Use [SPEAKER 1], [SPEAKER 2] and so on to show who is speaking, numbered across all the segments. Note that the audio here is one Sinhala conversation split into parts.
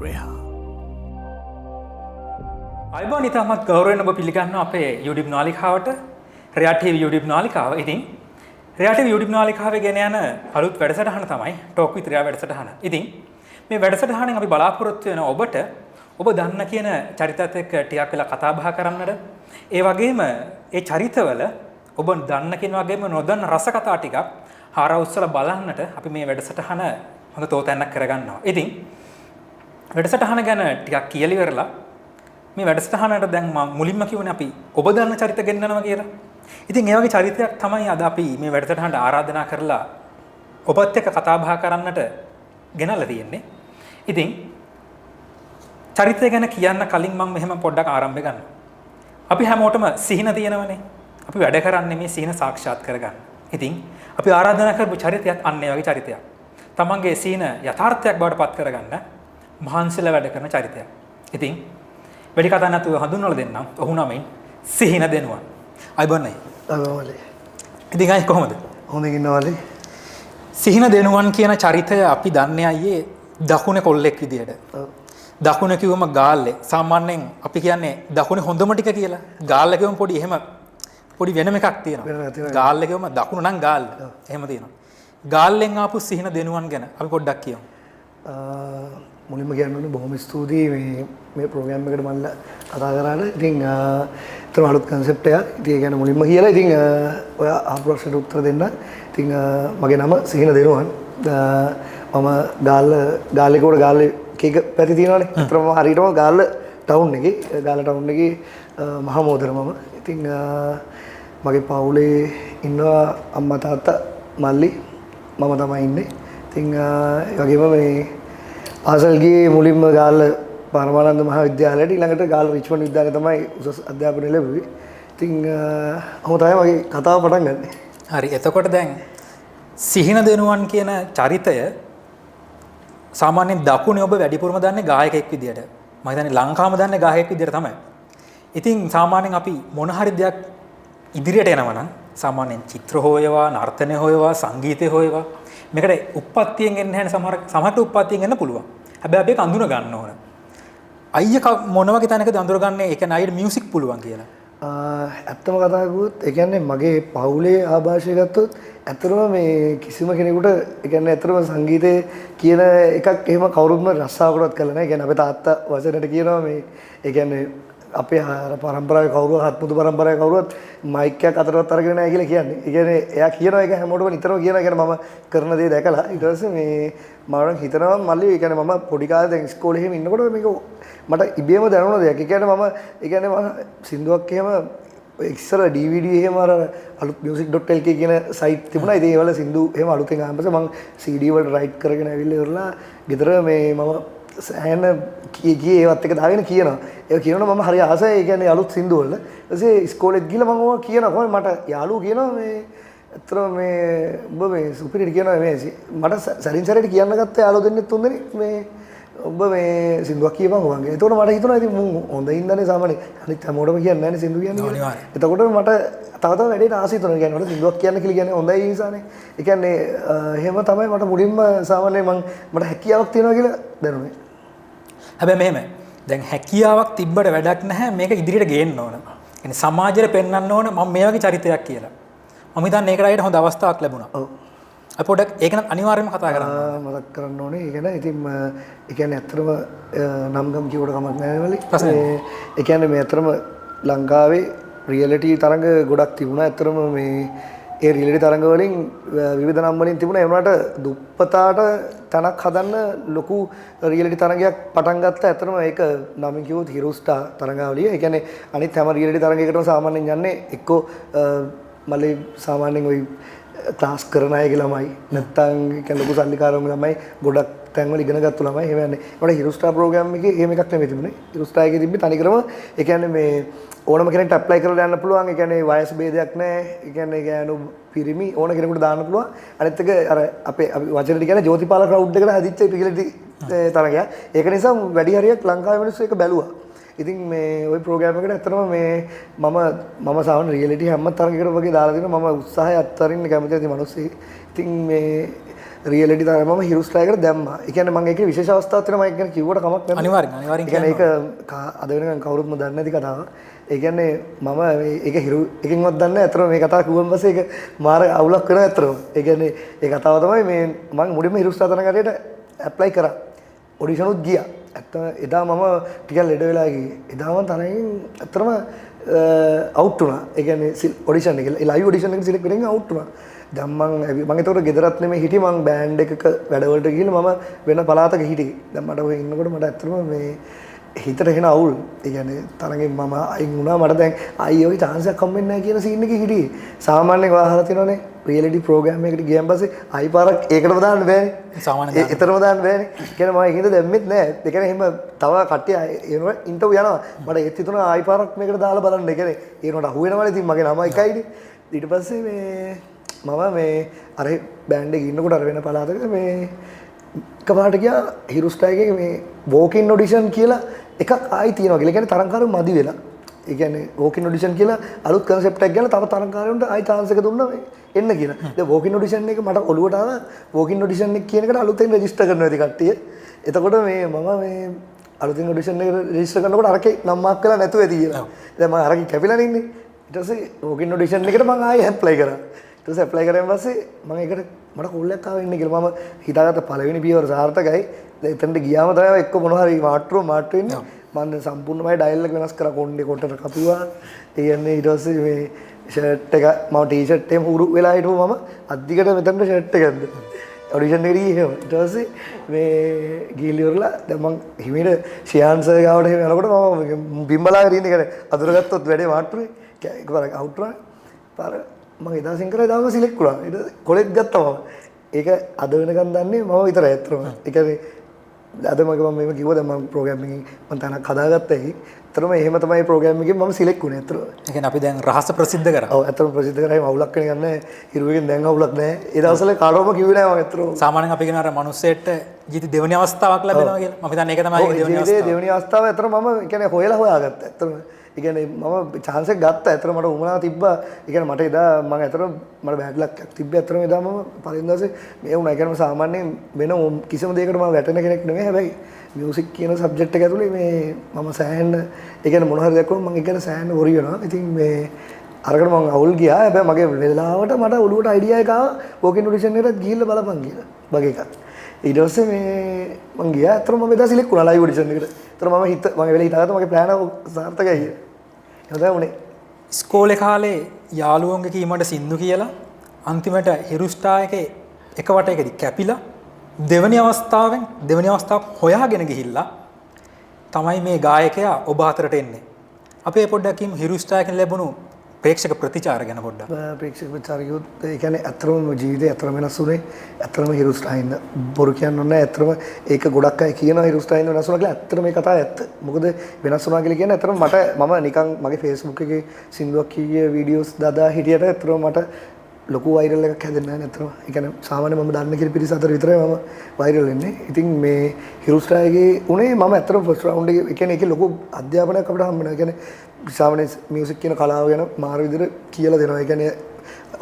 [SPEAKER 1] Reha.
[SPEAKER 2] අයිබෝන් ඉතාමත් ගෞරවයෙන් ඔබ පිළිගන්නවා අපේ YouTube නාලිකාවට Reha TV YouTube නාලිකාව. ඉතින් Reha TV YouTube නාලිකාවේ ගෙන යන අලුත් වැඩසටහන තමයි Talk with Reha වැඩසටහන. ඉතින් මේ වැඩසටහනෙන් අපි බලාපොරොත්තු වෙන ඔබට ඔබ දන්න කියන චරිතත් එක්ක ටිකක් වෙලා කතා බහ කරන්නට, ඒ වගේම ඒ චරිතවල ඔබ දන්න කියන වගේම නොදන්න රස කතා ටිකක් හාරවුස්සලා බලන්නට අපි මේ වැඩසටහන හොඳ තෝතැන්නක් කරගන්නවා. ඉතින් වැඩසටහන ගැන ටිකක් කියලා ඉවරලා මේ වැඩසටහනට දැන් මම මුලින්ම කියවනේ අපි ඔබ දන්න චරිත ගෙන්නනවා කියලා. ඉතින් ඒ වගේ චරිතයක් තමයි අද අපි මේ වැඩසටහනට ආරාධනා කරලා ඔබත් එක්ක කතා බහ කරන්නට ගෙනල්ලා තියෙන්නේ. ඉතින් චරිතය ගැන කියන්න කලින් මම මෙහෙම පොඩ්ඩක් ආරම්භ ගන්නවා. අපි හැමෝටම සිහින තියෙනවනේ. අපි වැඩ කරන්නේ මේ සිහින සාක්ෂාත් කරගන්න. ඉතින් අපි ආරාධනා කරපු චරිතයත් අන්න ඒ වගේ චරිතයක්. තමන්ගේ සිහින යථාර්ථයක් බවට පත් කරගන්න මහන්සිලා වැඩ කරන චරිතයක්. ඉතින් වැඩි කතා නැතුව හඳුන්වලා දෙන්නම්. ඔහු නමින් සිහින දෙනුවන්. අයිබෝන්නේ.
[SPEAKER 3] අයිබෝලේ.
[SPEAKER 2] ඉතින් අය කොහොමද?
[SPEAKER 3] හොඳින් ඉන්නවලේ.
[SPEAKER 2] සිහින දෙනුවන් කියන චරිතය අපි දන්නේ අයියේ දකුණේ කොල්ලෙක් විදියට. දකුණ කිව්වම ගාල්ලේ. සාමාන්‍යයෙන් අපි කියන්නේ දකුණේ හොඳම ටික කියලා. ගාල්ල කිව්වම පොඩි වෙනම එකක් තියෙනවා. ගාල්ල කිව්වම දකුණ නම් ගාල්ල. එහෙම තියෙනවා. ගාල්ලෙන් ආපු සිහින දෙනුවන් ගැන අපි පොඩ්ඩක් කියමු.
[SPEAKER 3] මුලින්ම කියන්න ඕනේ බොහොම ස්තුතියි මේ ප්‍රෝග්‍රෑම් එකට මම කතා කරාට. ඉතින් අතන අලුත් කන්සෙප්ට් එකක්. ඉතින් ඒ කියන්නේ මුලින්ම කියලා ඉතින් ඔය අහපු ප්‍රශ්නට උත්තර දෙන්න. ඉතින් මගේ නම සිහින දෙනුවන්. මම ගාල්ලේකෝට ගාල්ලේ කීක පැති තියෙනවානේ. අතරම හරියටම ගාල්ල ටවුන් එකේ මහමෝදර මම. ඉතින් මගේ පවුලේ ඉන්නවා අම්මා තාත්තා මල්ලි මම තමයි ඉන්නේ. ඉතින් ඒ වගේම මේ පාසල් ගියේ මුලින්ම ගාල්ල පරමානන්ද මහා විද්‍යාලයට, ඊළඟට ගාල්ල රිච්මන්ඩ් විද්‍යාලයේ තමයි උසස් අධ්‍යාපනය ලැබුවේ. ඉතින් අහම තමයි මගේ කතාව පටන් ගන්නේ.
[SPEAKER 2] හරි. එතකොට දැන් සිහින දෙනුවන් කියන චරිතය සාමාන්‍යයෙන් දකුණේ ඔබ වැඩිපුරම දන්නේ ගායකයෙක් විදියට. මම හිතන්නේ ලංකාවම දන්නේ ගායකයෙක් විදියට තමයි. ඉතින් සාමාන්‍යයෙන් අපි මොන හරි දෙයක් ඉදිරියට යනවා නම් සාමාන්‍යයෙන් චිත්‍ර හොයවා, නර්තනය හොයවා, සංගීතය හොයවා මේකට උප්පත්තියෙන් එන්නේ නැහැ. සමහරට උප්පත්තියෙන් එන්න පුළුවන්. හැබැයි අපි ඒක අඳුන ගන්න ඕන. අයියා මොන වගේ තැනකද අඳුරගන්නේ? ඒ කියන්නේ අයියට මියුසික් පුළුවන් කියලා.
[SPEAKER 3] ඇත්තම කතා කරුවොත් ඒ කියන්නේ මගේ පවුලේ ආభాෂය ගත්තොත් ඇත්තටම මේ කිසිම කෙනෙකුට ඒ කියන්නේ ඇත්තටම සංගීතයේ කියන එකක් එහෙම කවුරුත්ම රස්සාවකටවත් කළා නැහැ. ඒ කියන්නේ අපේ තාත්තා වචනට කියනවා මේ ඒ කියන්නේ අපේ පරම්පරාවේ කවුරුවත් හත්මුතු පරම්පරාවේ කවුරුවත් මයික් එකක් අතරවත් අරගෙන නැහැ කියලා කියන්නේ. ඒ කියන්නේ එයා කියනවා ඒක හැමෝටම නිතරම කියනවා. ඒ කියන්නේ මම කරන දේ දැකලා ඊට පස්සේ මේ මම හිතනවා මල්ලි ඒ කියන්නේ මම පොඩි කාලේ දැන් ඉස්කෝලේ එහෙම ඉන්නකොට මේක මට ඉබේම දැනුණ දෙයක්. ඒ කියන්නේ මම සින්දුවක් එහෙම ඉස්සර DVD එහෙම අර අලුත් music.lk කියන සයිට් තිබුණා. ඉතින් ඒවල සින්දු එහෙම අලුතෙන් ආවම පස්සේ මම CD වලට රයිට් කරගෙන ඇවිල්ලා ඉවරලා ගෙදර මේ මම සෑහෙන කී ඒවත් එක දාගෙන කියනවා. ඒක කියනකොට මම හරි ආසයි. ඒ කියන්නේ අලුත් සින්දු වල. ඊපස්සේ ඉස්කෝලේත් ගිහලා මම ඕවා කියනවා. කොහොමද මට යාළුවෝ කියනවා මේ අතර මේ ඔබ මේ සුපිරිට කියනවා මේ මට සරින් සරට කියන්න ගත්ත යාළුවෝ දෙන්නෙක් තුන් දෙනෙක් මේ ඔබ මේ සින්දුවක් කියපන් වගේ. එතකොට මට හිතුණා ඉතින් මුන් හොඳින්දනේ සාමාන්‍යයෙන් අනිත් හැමෝටම කියන්නේ නැහැනේ සින්දු කියන්නේ. එතකොට මට තව වැඩේට ආසයි තුන කියන්නේ මට සින්දුවක් කියන්න කියලා කියන්නේ හොඳයි නිසානේ. ඒ කියන්නේ එහෙම තමයි මට මුලින්ම සාමාන්‍යයෙන් මට හැකියාවක් තියෙනවා කියලා දැනුනේ.
[SPEAKER 2] හැබැයි මෙහෙම දැන් හැකියාවක් තිබ්බට වැඩක් නැහැ. මේක ඉදිරියට ගේන්න ඕන. يعني සමාජයට පෙන්වන්න ඕන මම මේ වගේ චරිතයක් කියලා. මම හිතන්නේ ඒකට අයියට හොඳ අවස්ථාවක් ලැබුණා. ඔව්. අපි පොඩ්ඩක් ඒක නම් අනිවාර්යයෙන්ම කතා කරන්න.
[SPEAKER 3] මතක් කරන්න ඕනේ. ඒ කියන්නේ ඉතින් ඒ කියන්නේ ඇත්තටම නම් ගම් කියවට කමක් නැහැ වලි. ඒ කියන්නේ මේ ඇත්තටම ලංකාවේ රියැලිටි තරඟ ගොඩක් තිබුණා. ඇත්තටම මේ ඒ රියැලිටි තරඟ වලින් විවිධ නම් වලින් තිබුණා. ඒ වුණාට දුප්පතාට තනක් හදන්න ලොකු රියැලිටි තරඟයක් පටන් ගත්තා. ඇත්තටම ඒක නමින් කිව්වොත් හිරුස්ටා තරඟාවලිය. ඒ කියන්නේ අනිත් හැම රියැලිටි තරඟයකටම සාමාන්‍යයෙන් යන්නේ එක්කෝ මල්ලි සාමාන්‍යයෙන් ওই ක්ලාස් කරන අයගේ ළමයි නැත්තම් කියන්නේ ලොකු සල්ලිකාරවගේ ළමයි ගොඩක් තැන්වල ඉගෙන ගත්තු ළමයි එහෙම යන්නේ. ඒකට හිරුස්ටා ප්‍රෝග්‍රෑම් එකේ එහෙම එකක් නෙමෙයි තිබුණේ. හිරුස්ටා එකේ තිබ්බේ තනිකරම ඒ කියන්නේ මේ ඕනම කෙනෙක්ට ඇප්ලයි කරලා යන්න පුළුවන්. ඒ කියන්නේ වයස භේදයක් නැහැ. ඒ කියන්නේ ගෑනු පිරිමි ඕන කෙනෙකුට දාන්න පුළුවන්. අනිත් එක අර අපේ වචනෙට කියන්නේ ජෝතිපාල ක්‍රවුඩ් එකට හදිච්ච රියැලිටි තරගයක්. ඒක නිසා වැඩි හරියක් ලංකාවේ මිනිස්සු ඒක බැලුවා. ඉතින් මේ ওই ප්‍රෝග්‍රෑම් එකට ඇත්තටම මේ මම සාමාන්‍ය රියැලිටි හැම තරගයකට වගේ දාලා දෙනවා. මම උත්සාහය අත්තරින්න කැමති නැති මිනිස්සෙක්. ඉතින් මේ රියලිටි තමයි මම හිරුස්ට්‍රයිකට දැම්මා. ඒ කියන්නේ මම ඒකේ විශේෂ අවස්ථාවක් තියෙනවා මම කියන්නේ කිව්වට කමක් නැහැ.
[SPEAKER 2] අනිවාර්යෙන්
[SPEAKER 3] ඒ කියන්නේ ඒක අද වෙනකන් කවුරුත්ම දන්නේ නැති කතාවක්. ඒ කියන්නේ මම ඒක හිරු එකකින්වත් දන්නේ නැහැ. අතන මේ කතාව කිව්වන් පස්සේ ඒක මාර අවුලක් වෙනවා අතරම. ඒ කියන්නේ ඒ කතාව තමයි මේ මම මුලින්ම හිරුස්ට්‍රාතන කඩේට ඇප්ලයි කරා. ඔඩිෂන් උත් ගියා. ඇත්තම එදා මම ටිකක් ලෙඩ වෙලා ගියේ. එදා මම තරමින් අතරම අවුට් වුණා. ඒ කියන්නේ ඔඩිෂන් එක ලයිව් ඔඩිෂන් එකට සිලෙක්ට් වෙන්න අවුට් වුණා. දැන් මම ඒතකොට ගෙදරත් නෙමෙයි හිටියේ මම බෑන්ඩ් එකක වැඩවලට ගිහලා මම වෙන පළාතක හිටියේ. දැන් මට ඔය ඉන්නකොට මට ඇත්තටම මේ හිතට එන අවුල්. ඒ කියන්නේ තරගෙන් මම අයින් වුණා. මට දැන් අයියෝ ඔය chance එකක් හම්බෙන්නේ නැහැ කියන සීන් එකේ හිටියේ. සාමාන්‍යයෙන් ඔයා අහලා තියෙනවනේ රියැලිටි ප්‍රෝග්‍රෑම් එකකට ගියන් පස්සේ ආයි පාරක් ඒකටම දාන්න බෑනේ.
[SPEAKER 2] සාමාන්‍යයෙන්
[SPEAKER 3] එතරම් දාන්න බෑනේ. කියන්නේ මම ඒකින්ද දැම්මෙත් නැහැ. ඒ කියන්නේ එහෙම තව කට්ටිය එනවා ඉන්ටර්විව් යනවා. මට ඒත් හිතුණා ආයි පාරක් මේකට දාලා බලන්න. ඒ කියන්නේ ඒනොට අහු වෙනවනේ. ඉතින් මගේ නම එකයිනේ. ඊට පස්සේ මේ මම මේ අර බෑන්ඩ් එකේ ඉන්නකොට අර වෙන පළාතක මේ එකපාරට ගියා හිරුස්ටයිගේ මේ වෝකින් ඔඩිෂන් කියලා එකක් ආයි තියෙනවා කියලා. ඒ කියන්නේ තරංකාරයෝ මදි වෙලා. ඒ කියන්නේ වෝකින් ඔඩිෂන් කියලා අලුත් කන්සෙප්ට් එකක් ගන්න තව තරංකාරයන්ට ආයි chance එක දුන්නා මේ එන්න කියලා. දැන් වෝකින් ඔඩිෂන් එක මට ඔළුවට ආවා. වෝකින් ඔඩිෂන් එක කියන එකට අලුතෙන් රෙජිස්ටර් කරනවා ඉතින් කට්ටිය. එතකොට මේ මම මේ අලුතෙන් ඔඩිෂන් එක රෙජිස්ටර් කරනකොට අරකේ නම් මාක් කරලා නැතුව ඇති කියලා. දැන් මම අරකේ කැපිලා ඉන්නේ. ඊට පස්සේ වෝකින් ඔඩිෂන් එකට මම ආයි ඇප්ලයි කරා. ඊට පස්සේ ඇප්ලයි කරාන් පස්සේ මම ඒකට මට කෝල් එකක් ආවා ඉන්නේ කියලා. මම හිතාගත්ත පළවෙනි පියවර සාර්ථකයි. දැන් එතනට ගියාම තමයි එක්ක මොනවා හරි මාට්ටු වෙන්නේ. මම සම්පූර්ණයෙන්ම ඩයල් එක වෙනස් කරා කොණ්ඩේ කොටට කපුවා. ඒ කියන්නේ ඊට පස්සේ මේ ෂර්ට් එක මම ටී-ෂර්ට් එකම උරු වෙලා හිටුවා මම අද්දිකට මෙතනට ෂර්ට් එක ගත්තා. ඔඩිෂන් එකට ගියේ එහෙම. ඊට පස්සේ මේ ගිහිලි වරලා දැන් මම හිමීට ශියාන් සර් ගාවට එහෙම යනකොට මම බිම්බලාගෙන ඉන්නේ කියන්නේ අඳුරගත්තොත් වැඩේ මාට්ටුවේ. එකපාරක් අවුට් වුණා. පාර මම එදා සිංකරේ දාම සිලෙක්ට් වුණා. ඊට කොලෙජ් ගත්තා මම. ඒක අද වෙනකන් දන්නේ මම විතරයි ඇත්තටම. ඒ කියන්නේ අද මම මේව කිව්වා දැන් මම ප්‍රෝග්‍රෑමින් මම තනක් හදාගත්තා ඒක. ඇත්තටම එහෙම තමයි ප්‍රෝග්‍රෑම් එකෙන් මම සිලෙක්ට් වුණේ ඇත්තටම.
[SPEAKER 2] ඒ කියන්නේ අපි දැන් රහස ප්‍රසිද්ධ කරා.
[SPEAKER 3] ඔව් ඇත්තටම ප්‍රසිද්ධ කරා. එහෙම අවුලක් වෙන ගන්න නැහැ. හිරුවකින් දැන් අවුලක් නැහැ. ඒ දවස්වල කාටවම කිව්වේ නැහැ මම ඇත්තටම.
[SPEAKER 2] සාමාන්‍යයෙන් අපි කියන අර මිනිස්සෙට ජීවිත දෙවෙනි අවස්ථාවක් ලැබෙනවා කියලා. මම හිතන්නේ ඒක තමයි දෙවෙනි අවස්ථාව.
[SPEAKER 3] දෙවෙනි අවස්ථාව ඇත්තටම මම කියන්නේ හොයලා හොයාගත්තා ඇත්තටම. ඒ කියන්නේ මම chance එක ගත්තා. ඇත්තටම මට උමනා තිබ්බා. ඒ කියන්නේ මට එදා මම ඇත්තටම මට බෑඩ් ලක් එකක් තිබ්බේ. ඇත්තටම එදා මම පළවෙනි දවසේ මේ වුණා. ඒ කියන්නේ සාමාන්‍යයෙන් වෙන කිසිම දෙයකට මම වැටෙන කෙනෙක් නෙමෙයි. හැබැයි මියුසික් කියන සබ්ජෙක්ට් එක ඇතුලේ මේ මම සෑහෙන ඒ කියන්නේ මොන හරි දැක්කම මම ඒ කියන්නේ සෑහෙන වොරි වෙනවා. ඉතින් මේ අරකට මම අවුල් ගියා. හැබැයි මගේ වෙලාවට මට ඔළුවට අයිඩියා එක ආවා වෝකින් ඔඩිෂන් එකට ගිහිල්ලා බලපන් කියලා. වගේ එකක්. ඊට පස්සේ මේ මම ගියා. අතරම මම එදා සිලෙක්ට් වුණා ලයිව් ඔඩිෂන් එකට. අතර මම මගේ වෙලේ හිතාගත්තා මගේ ප්ලෑන් එක සාර්ථකයි කියලා. එහෙම තමයි උනේ.
[SPEAKER 2] ඉස්කෝලේ කාලේ යාළුවන්ගේ කීමට සින්දු කියලා අන්තිමට හිරුස්ටා එකේ එක වටයකදී කැපිලා දෙවනි අවස්ථාව හොයාගෙන ගිහිල්ලා තමයි මේ ගායකයා ඔබ අතරට එන්නේ. අපි පොඩ්ඩක් කියමු හිරුස්ටා එකෙන් ලැබුණු ප්‍රේක්ෂක ප්‍රතිචාර ගැන පොඩ්ඩක්.
[SPEAKER 3] ප්‍රේක්ෂක ප්‍රතිචාර කිව්වොත් ඒ කියන්නේ අතරම ජීවිතේ අතරම වෙනස් වුණේ අතරම හිරුස්ටා ඉන්න. බොරු කියන්න ඕනේ නැහැ. අතරම ඒක ගොඩක් අය කියනවා හිරුස්ටා ඉන්න වෙනස් වුණා කියලා. අතරම මේ කතාව ඇත්ත. මොකද වෙනස් වුණා කියලා කියන්නේ අතරම මම නිකන් මගේ Facebook එකේ සින්දුවක් කීයේ වීඩියෝස් දාදා හිටියට අතරම මට ලොකු වයිරල් එකක් හැදෙන්නේ නැහැ නේද? ඒ කියන්නේ සාමාන්‍යයෙන් මම දන්න කෙනෙක් පිරිස අතර විතරයි මම වයිරල් වෙන්නේ. ඉතින් මේ හිරුස්ටාගේ උනේ මම ඇත්තටම ෆස්ට් රවුන්ඩ් එකේ ඒ කියන්නේ ඒකේ ලොකු අධ්‍යාපනයක් අපිට හම්බ වෙනවා. ඒ කියන්නේ සාමාන්‍ය මියුසික් කියන කලාව ගැන මාර විදිහට කියලා දෙනවා. ඒ කියන්නේ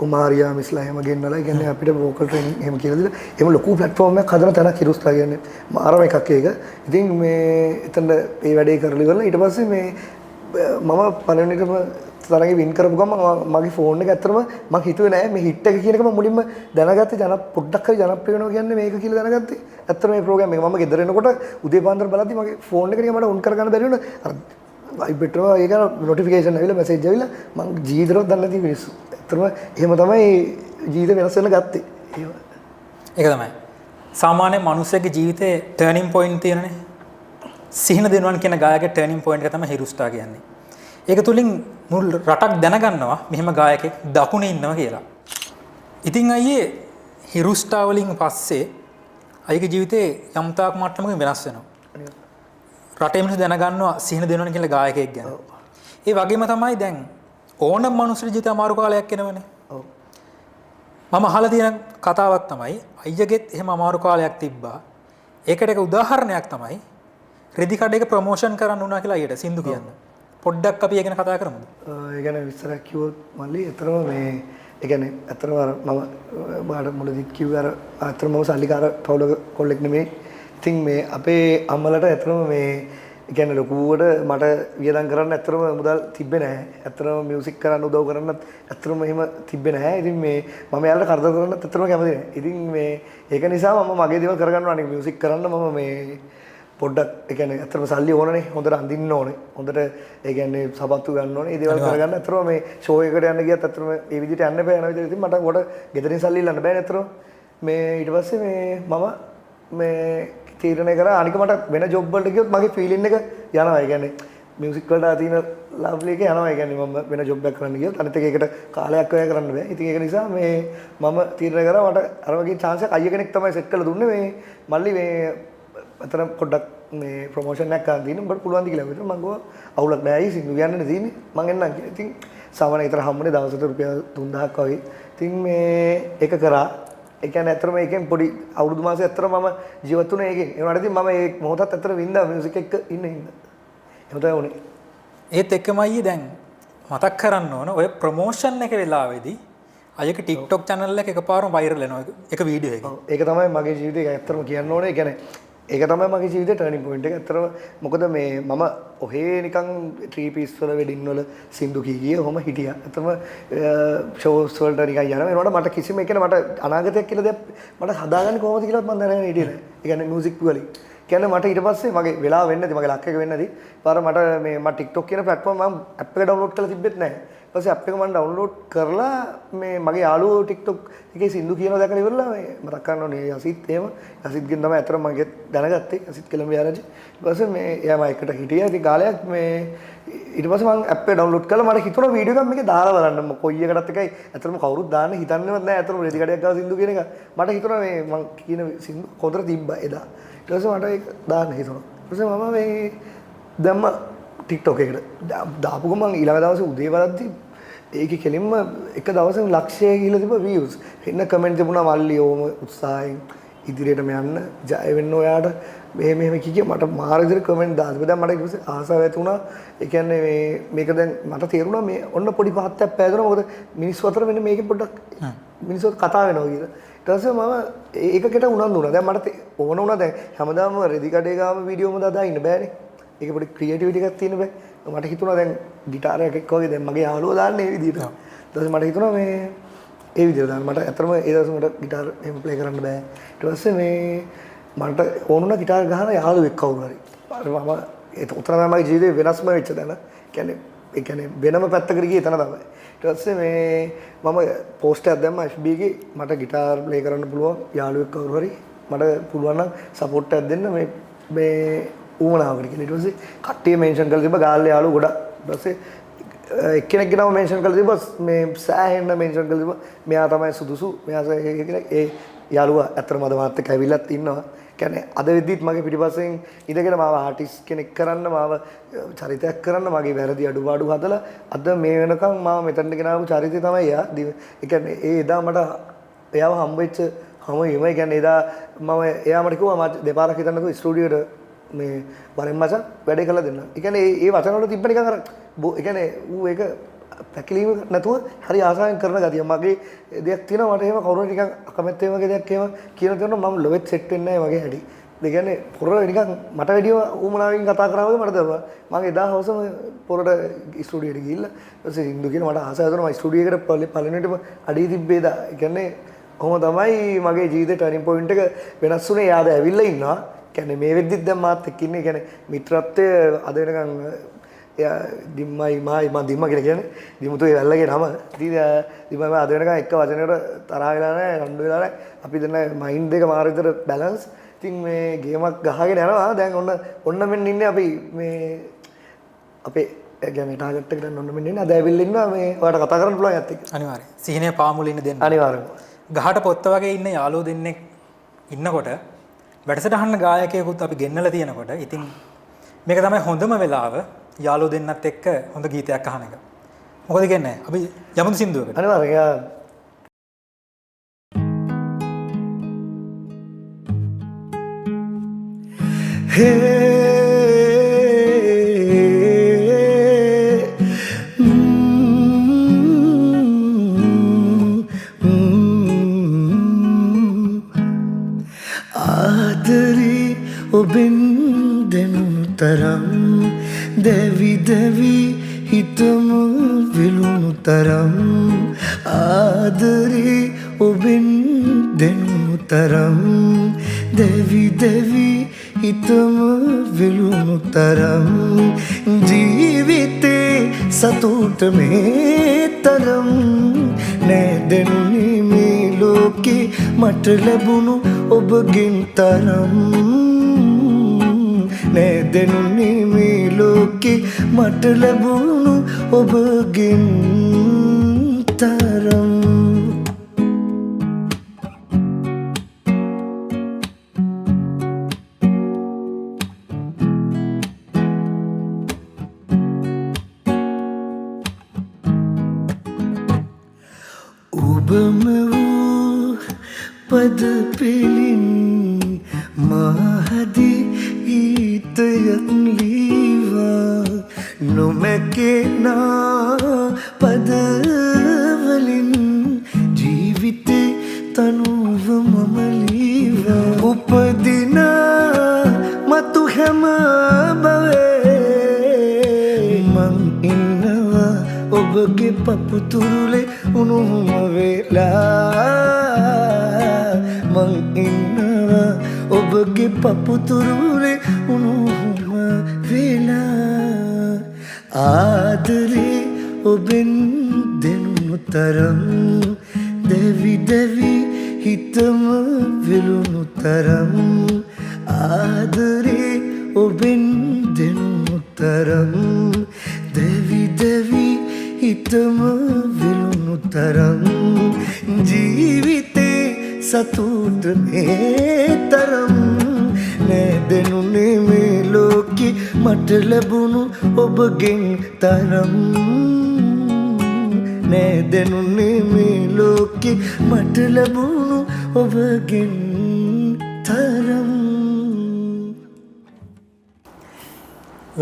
[SPEAKER 3] උමාරියා මිස්ලා එහෙම ගෙන්නලා ඒ කියන්නේ අපිට වෝකල් ට්‍රේනින් එහෙම කියලා දීලා එහෙම ලොකු ප්ලැට්ෆෝම් එකක් හදන තැනක් හිරුස්ටා කියන්නේ මාරම එකක් ඒක. ඉතින් මේ එතන මේ වැඩේ කරලා ඉවරලා ඊට පස්සේ මේ මම පළවෙනිටම තරගේ වින් කරපු ගමන් මගේ ෆෝන් එක ඇත්තටම මම හිතුවේ නෑ මේ හිට් එක කියන එක මම මුලින්ම දැනගත්තේ පොඩ්ඩක් හරි ජනප්‍රිය වෙනවා කියන්නේ මේක කියලා දැනගත්තේ. ඇත්තටම මේ ප්‍රෝග්‍රෑම් එක මම ගෙදර එනකොට උදේ පාන්දර බලද්දි මගේ ෆෝන් එක නිකන් මට ඔන් කරගන්න බැරි වුණා. අර වයිබ්‍රේටර් ඒක නොටිෆිකේෂන් ඇවිල්ලා මැසේජ් ඇවිල්ලා මම ජීවිතේවත් දන්නේ නැති මිනිස්සු. ඇත්තටම එහෙම තමයි ජීවිතේ වෙනස් වෙන්න ගත්තේ.
[SPEAKER 2] ඒක තමයි. සාමාන්‍ය මිනිස්සෙගේ ජීවිතේ ටර්නින් පොයින්ට් තියෙනනේ. සිහින දෙනුවන් කියන ගායකගේ ටර්නින් පොයින්ට් එක තමයි හිරුස්ටා කියන්නේ. ඒක තුලින් මුල් රටක් දැනගන්නවා මෙහෙම ගායකෙක් දකුණේ ඉන්නවා කියලා. ඉතින් අයියේ හිරුස්ටා වලින් පස්සේ අයිගේ ජීවිතේ යම් තාක් මට්ටමකින් වෙනස් වෙනවා. රටේ මිනිස්සු දැනගන්නවා සිහින දෙනුවන් කියලා ගායකයෙක් ගැන. ඒ වගේම තමයි දැන් ඕනම මිනිස්සුගේ ජීවිතේ අමාරු කාලයක් එනවනේ.
[SPEAKER 3] ඔව්.
[SPEAKER 2] මම අහලා තියෙන කතාවක් තමයි අයියගෙත් එහෙම අමාරු කාලයක් තිබ්බා. ඒකට එක උදාහරණයක් තමයි රෙදි කඩේක ප්‍රොමෝෂන් කරන්න උනා කියලා අයියට සින්දු කියන්න. පොඩ්ඩක් අපි ඒක ගැන කතා කරමුද?
[SPEAKER 3] ඒ ගැන විස්තරයක් කිව්වොත් මල්ලි අතරම මේ ඒ කියන්නේ ඇත්තටම අර මම බාඩ මුලදී කිව්ව අර ඇත්තටම මම සල්ලිකාර පවුලක කොල්ලෙක් නෙමෙයි. ඉතින් මේ අපේ අම්මලට ඇත්තටම මේ ඒ කියන්නේ ලොකුවට මට වියදම් කරන්න ඇත්තටම මුදල් තිබ්බේ නැහැ. ඇත්තටම මියුසික් කරන්න උදව් කරන්නත් ඇත්තටම එහෙම තිබ්බේ නැහැ. ඉතින් මේ මම යාළුවට කරදර කරන්නත් ඇත්තටම කැමති නැහැ. ඉතින් මේ ඒක නිසා මම මගේ දේවල් කරගන්නවා. අනික මියුසික් කරන්න මම මේ පොඩ්ඩක් ඒ කියන්නේ ඇත්තටම සල්ලි ඕනනේ. හොඳට අඳින්න ඕනේ. හොඳට ඒ කියන්නේ සපත්තු ගන්න ඕනේ. මේ දේවල් කරගන්න ඇත්තටම මේ ෂෝ එකකට යන්න ගියත් ඇත්තටම මේ විදිහට යන්න බෑ. යන විදිහට ඉතින් මට කොට ගෙදරින් සල්ලි ඉල්ලන්න බෑනේ ඇත්තටම. මේ ඊට පස්සේ මේ මම මේ තීරණය කරා අනික මට වෙන ජොබ් වලට ගියොත් මගේ ෆීලින් එක යනවා. ඒ කියන්නේ මියුසික් වලට තියෙන ලව්ලි එක යනවා. ඒ කියන්නේ මම වෙන ජොබ් එකක් කරන්න ගියොත් අනිත් එක ඒකට කාලයක් වැය කරන්න බෑ. ඉතින් ඒක නිසා මේ මම තීරණය කරා මට අර වගේ chance එකක් අයිය කෙනෙක් තමයි සෙට් කරලා දුන්නේ මේ මල්ලි මේ අතන පොඩ්ඩක් මේ ප්‍රොමෝෂන් එකක් කරන් දින්න උඹට පුළුවන් ද කියලා. මම ගියා අවුලක් නෑ අයියේ සිංදු කියන්නනේ තියෙන්නේ. මම එන්නම් කියලා. ඉතින් සාමාන්‍ය විතර හම්බුනේ දවසට රුපියල් 3000ක් වගේ. ඉතින් මේ ඒක කරා. ඒ කියන්නේ ඇත්තටම ඒකෙන් පොඩි අවුරුදු මාසයක් ඇත්තටම මම ජීවත් වුණේ ඒකෙන්. ඒ වුණාට ඉතින් මම ඒ මොහොතත් ඇත්තට වින්දා මියුසික් එක්ක ඉන්න හින්දා. එහෙම තමයි වුණේ.
[SPEAKER 2] ඒත් එක්කම අයියේ දැන් මතක් කරන්න ඕන ඔය ප්‍රොමෝෂන් එක වෙලාවේදී අයක TikTok channel එක එකපාරම viral වෙනවා. එක වීඩියෝ එකකින්.
[SPEAKER 3] ඒක තමයි මගේ ජීවිතේ ඇත්තටම කියන්න ඕනේ. ඒ කියන්නේ ඒක තමයි මගේ ජීවිතේ ටර්නින් පොයින්ට් එක. ඇත්තටම මොකද මේ මම ඔහේ නිකන් 3 piece වල වෙඩින් වල සින්දු කී ඔහොම හිටියා. ඇත්තටම ෂෝස් වලට නිකන් යනවා. ඒනකොට මට කිසිම ඒ කියන්නේ මට අනාගතයක් කියලා දෙයක් මට හදාගන්න කොහොමද කියලාත් මම දැනගෙන හිටියේ නෑ. ඒ කියන්නේ මියුසික් වලින්. කියන්නේ මට ඊට පස්සේ මගේ වෙලාව වෙන්නේ නැති මගේ ලක් එක වෙන්නේ නැති. පාර මට මේ මම TikTok කියන platform මම app එක download කරලා තිබ්බෙත් නැහැ. ඊට පස්සේ app එක මම download කරලා මේ මගේ යාළුවෝ TikTok එකේ සින්දු කියනවා දැකලා ඉවරලා මේ මතක් කරන්න ඕනේ යසිත් එහෙම යසිත්ගෙන් තමයි අතර මගේ දැනගත්තේ යසිත් කෙලඹ යාරජි. ඊට පස්සේ මේ එයා මම එකට හිටියා. ඉතින් කාලයක් මේ ඊට පස්සේ මම app එක download කරලා මට හිතුණා වීඩියෝ එකක් මේකේ දාලා බලන්න. කොයි එකකටත් එකයි අතරම කවුරුත් දාන්න හිතන්නේවත් නැහැ. අතරම රෙදි කඩයක් ගාව සින්දු කියන එක. මට හිතුණා මේ මම කියන සින්දු කොතර තිබ්බා එදා. ඊට පස්සේ මට ඒක දාන්න හිතුණා. ඊට පස්සේ මම මේ දැම්ම TikTok එකට දාපු ගමන් ඊළඟ දවසේ උදේ බලද්දි ඒකේ කෙලින්ම එක දවසෙම ලක්ෂය ගිහලා තිබ්බ views. එන්න කමෙන්ට් තිබුණා මල්ලි ඕම උත්සාහයෙන් ඉදිරියටම යන්න ජය වෙන්න ඔයාට මෙහෙම මෙහෙම කිය මට මාර විදිහට කමෙන්ට් දාලා. දැන් මට ඊට පස්සේ ආසාව ඇති වුණා. ඒ කියන්නේ මේක දැන් මට තේරුණා මේ ඔන්න පොඩි පහත්තක් පෑදුනා. මොකද මිනිස්සු අතර මෙන්න මේකෙන් පොඩ්ඩක් මිනිස්සු කතා වෙනවා කියලා. ඊට පස්සේ මම ඒකකට උනන්දු වුණා. දැන් මට ඕන වුණා දැන් හැමදාම රෙදි කඩේ ගාම වීඩියෝම දාලා ඉන්න බෑනේ. ඒක පොඩි ක්‍රියේටිවිටි එකක් තියෙන බෑ. මට හිතුණා දැන් ගිටාර එකක් වගේ දැන් මගේ යාළුවෝ දාන්නේ මේ විදිහට. ඊට පස්සේ මට හිතුණා මේ ඒ විදිහට දාන්න. මට ඇත්තටම ඒ දවස් මට ගිටාර එහෙම ප්ලේ කරන්න බෑ. ඊට පස්සේ මේ මට ඕන වුණා ගිටාර ගහන යාළුවෙක් කවුරු හරි. මම ඒ උතර තමයි මගේ ජීවිතේ වෙනස්ම වෙච්ච තැන. ඒ කියන්නේ වෙනම පැත්තකට ගියේ එතන තමයි. ඊට පස්සේ මේ මම පෝස්ට් එකක් දැම්මා FB එකේ මට ගිටාර් ප්ලේ කරන්න පුළුවන් යාළුවෙක් කවුරු හරි මට පුළුවන් නම් සපෝට් එකක් දෙන්න මේ ඌමනාවකට කියලා. ඊට පස්සේ කට්ටිය මෙන්ෂන් කරලා තිබ්බා ගාල්ලේ යාළුවෝ ගොඩක්. ඊට පස්සේ එක්කෙනෙක් ගෙනව මෙන්ෂන් කරලා තිබ්බා මේ සෑහෙන්න මෙන්ෂන් කරලා තිබ්බා මෙයා තමයි සුදුසු මෙයා කියලා. ඒ යාළුවා ඇත්තටම අද මාත් එක්ක ඇවිල්ලත් ඉන්නවා. කියන්නේ අද වෙද්දිත් මගේ පිටිපස්සෙන් ඉඳගෙන මාව ආටිස්ට් කෙනෙක් කරන්න මාව චරිතයක් කරන්න මගේ වැරදි අඩුපාඩු හදලා අද මේ වෙනකන් මාව මෙතනට ගෙනාවු චරිතය තමයි එයා. ඒ කියන්නේ ඒ එදා මට එයාව හම්බෙච්ච හැමෝම ඒ කියන්නේ එදා මම එයා මට කිව්වා මම දෙපාරක් හිතන්නකෝ ස්ටුඩියෝට මේ වරෙන් මචං වැඩේ කරලා දෙන්න. ඒ කියන්නේ ඒ වචන වල තිබ්බ නිකන් අර ඒ කියන්නේ ඌ ඒක පැකිලීම නැතුව හරි ආසාවෙන් කරන ගතිය. මගේ දෙයක් තියෙනවා මට එහෙම කවුරු නිකන් අකමැත්ත වගේ දෙයක් එහෙම කියන තැන මම ලොවෙත් සෙට් වෙන්නේ නැහැ මගේ හැටි. ඒ කියන්නේ පොර නිකන් මට වැඩිව ඌමනාවෙන් කතා කරා වගේ මට දැනුණා. මම එදා හවසම පොරට ස්ටුඩියෝට ගිහිල්ලා ඊපස්සේ හින්දු කියන මට ආසාව දුන්නා මම ස්ටුඩියෝ එකට පළවෙනිටම අඩිය තිබ්බේ දා. ඒ කියන්නේ කොහොම තමයි මගේ ජීවිතේ ටර්නින් පොයින්ට් එක වෙනස් වුණේ. යාද ඇවිල්ලා ඉන්නවා. කියන්නේ මේ වෙද්දිත් දැන් මාත් එක්ක ඉන්නේ. කියන්නේ මිත්‍රත්වය අද වෙනකන් එයා දිම්මයි මායි මම දිම්ම කියලා කියන්නේ දිමුතුයි වැල්ලගේ නම. ඉතින් දිම්මම අද වෙනකන් එක වචනයකට තරහ වෙලා නැහැ, රණ්ඩු වෙලා නැහැ. අපි දෙන්න මයින්ඩ් එක මාර විතර බැලන්ස්. ඉතින් මේ ගේමක් ගහගෙන යනවා. දැන් ඔන්න මෙන්න ඉන්නේ අපි මේ අපේ කියන්නේ ටාගට් එකට ඔන්න මෙන්න ඉන්නේ. අද ඇවිල්ලා ඉන්නවා මේ ඔයාලට කතා කරන්න පුළුවන් යත් එක්ක.
[SPEAKER 2] අනිවාර්යයෙන්. සිහිනේ පාමුල ඉන්න දෙන්න.
[SPEAKER 3] අනිවාර්යයෙන්.
[SPEAKER 2] ගහට පොත්ත වගේ ඉන්න යාළුවෝ දෙන්නෙක් ඉන්නකොට වැඩසටහන ගායකයෙකුත් අපි ගෙන්නලා තියෙනකොට ඉතින් මේක තමයි හොඳම වෙලාව යාළුවෝ දෙන්නත් එක්ක හොඳ ගීතයක් අහන එක. මොකද කියන්නේ අපි යමුදු සින්දුවකට.
[SPEAKER 3] අනිවාර්යයෙන්. ආදරේ ඔබෙන් දෙනුණු තරම් දැවි දැවි හිතම විලුණු තරම් ආදරේ ඔබෙන් දෙනුණු තරම් දැවි දැවි හිතම විලුණු තරම් ජීවිතේ සතුට මේ තරම් නෑ දැනුනේ මේ ලෝකේ මට ලැබුණු ඔබගෙන් තරම් නෑ දැනුනේ මේ ලෝකේ මට ලැබුණු ඔබගෙන් තරම් ඔබම වූ පද පෙලින් මහදී ගීතයක් ලීවා නොමැකෙනා පදවලින් ජීවිතේ තනුව මම ලීවා උපදිනා මතු හැම බවේ මං ඉන්නවා ඔබගේ පපුතුරුලේ උණුහුම වෙලා මං ඉන්නවා ඔබගේ පපුතුරුලේ උණුහුම වෙලා ආදරේ ඔබෙන් දෙනුණු තරම් දැවි දැවි හිතම විලුණු තරම් ආදරේ ඔබෙන් දෙනුණු තරම් දැවි දැවි හිතම විලුණු තරම් ජීවිතේ සතුට මේ තරම් නෑ දැනුනේ මේ ලෝකේ මට ලැබුණු ඔබගෙන් තරම් නෑ දැනුනේ මේ ලෝකේ මට ලැබුණු ඔබගෙන් තරම්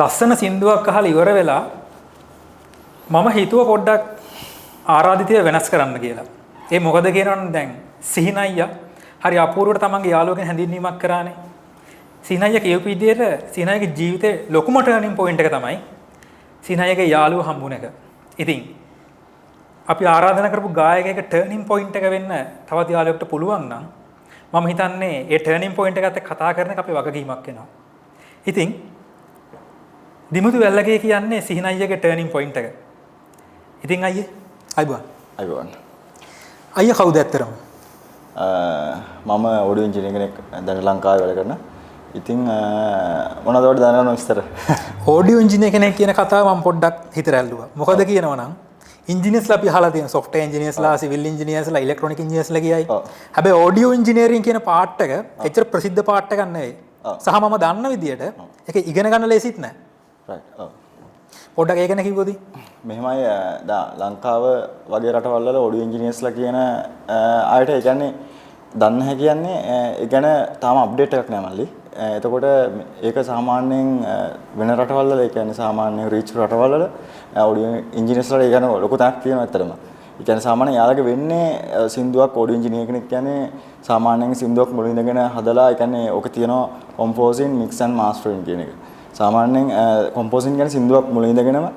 [SPEAKER 2] ලස්සන සින්දුවක් අහලා ඉවර වෙලා මම හිතුව පොඩ්ඩක් ආරාධිතය වෙනස් කරන්න කියලා. ඒ මොකද කියනවනම් දැන් සිහින අයියා හරි අපූර්වට තමන්ගේ යාළුවගෙන් හැඳින්වීමක් කරානේ. සිහින අයියා කියපු විදිහට සිහින අයියාගේ ජීවිතේ ලොකුම ටර්නින් පොයින්ට් එක තමයි සිහින අයියාගේ යාළුව හම්බුන එක. ඉතින් අපි ආරාධනා කරපු ගායකයෙක් ටර්නින් පොයින්ට් එක වෙන්න තවත් යාළුවෙකුට පුළුවන් නම් මම හිතන්නේ ඒ ටර්නින් පොයින්ට් එක ඇත්ත කතා කරන එක අපේ වගකීමක් වෙනවා. ඉතින් දිමුතු වැල්ලගේ කියන්නේ සිහින අයියාගේ ටර්නින් පොයින්ට් එක. ඉතින් අයියේ
[SPEAKER 1] අයිබෝන්
[SPEAKER 2] අයියා කවුද ඇත්තරම?
[SPEAKER 1] මම ඔඩියෝ ඉංජිනේර කෙනෙක් දැන් ලංකාවේ වැඩ කරන. ඉතින් මොනවද ඔයාලට දැනගන්න විස්තර?
[SPEAKER 2] ඔඩියෝ ඉංජිනේර කෙනෙක් කියන කතාව මම පොඩ්ඩක් හිතට ඇල්ලුවා. මොකද කියනවනම් ඉංජිනේර්ස්ලා අපි අහලා තියෙන සොෆ්ට්වෙයාර් ඉංජිනේර්ස්ලා, සිවිල් ඉංජිනේර්ස්ලා, ඉලෙක්ට්‍රොනික ඉංජිනේර්ස්ලා කියයි. හැබැයි ඔඩියෝ ඉංජිනේරින් කියන පාර්ට් එක එච්චර ප්‍රසිද්ධ පාර්ට් එකක් නෙවෙයි. සහ මම දන්න විදියට ඒක ඉගෙන ගන්න ලේසිත් නෑ.
[SPEAKER 1] රයිට්. ඔව්.
[SPEAKER 2] පොඩ්ඩක් ඒක ගැන කිව්වොත්
[SPEAKER 1] මෙහෙමයි ලංකාව වගේ රටවල් වල ඔඩියෝ ඉංජිනේර්ස්ලා කියන ආයත ඒ කියන්නේ දන්න හැ කියන්නේ ඒ ගැන තාම අප්ඩේට් එකක් නෑ මල්ලි. එතකොට ඒක සාමාන්‍යයෙන් වෙන රටවල් වල ඒ කියන්නේ සාමාන්‍ය රීච් රටවල් වල ඔඩියෝ ඉංජිනේර්ස්ලා ඒ ගැන ලොකු තැනක් තියෙනවා ඇත්තටම. ඒ කියන්නේ සාමාන්‍යයෙන් යාළගේ වෙන්නේ සින්දුවක් ඔඩියෝ ඉංජිනේර කෙනෙක් කියන්නේ සාමාන්‍යයෙන් සින්දුවක් මුලින් ඉඳගෙන හදලා ඒ කියන්නේ ඕක තියෙනවා කොම්පෝසින්, මික්ස් ඇන්ඩ් මාස්ටරින් කියන එක. සාමාන්‍යයෙන් කොම්පෝසින් කියන්නේ සින්දුවක් මුලින් ඉඳගෙනම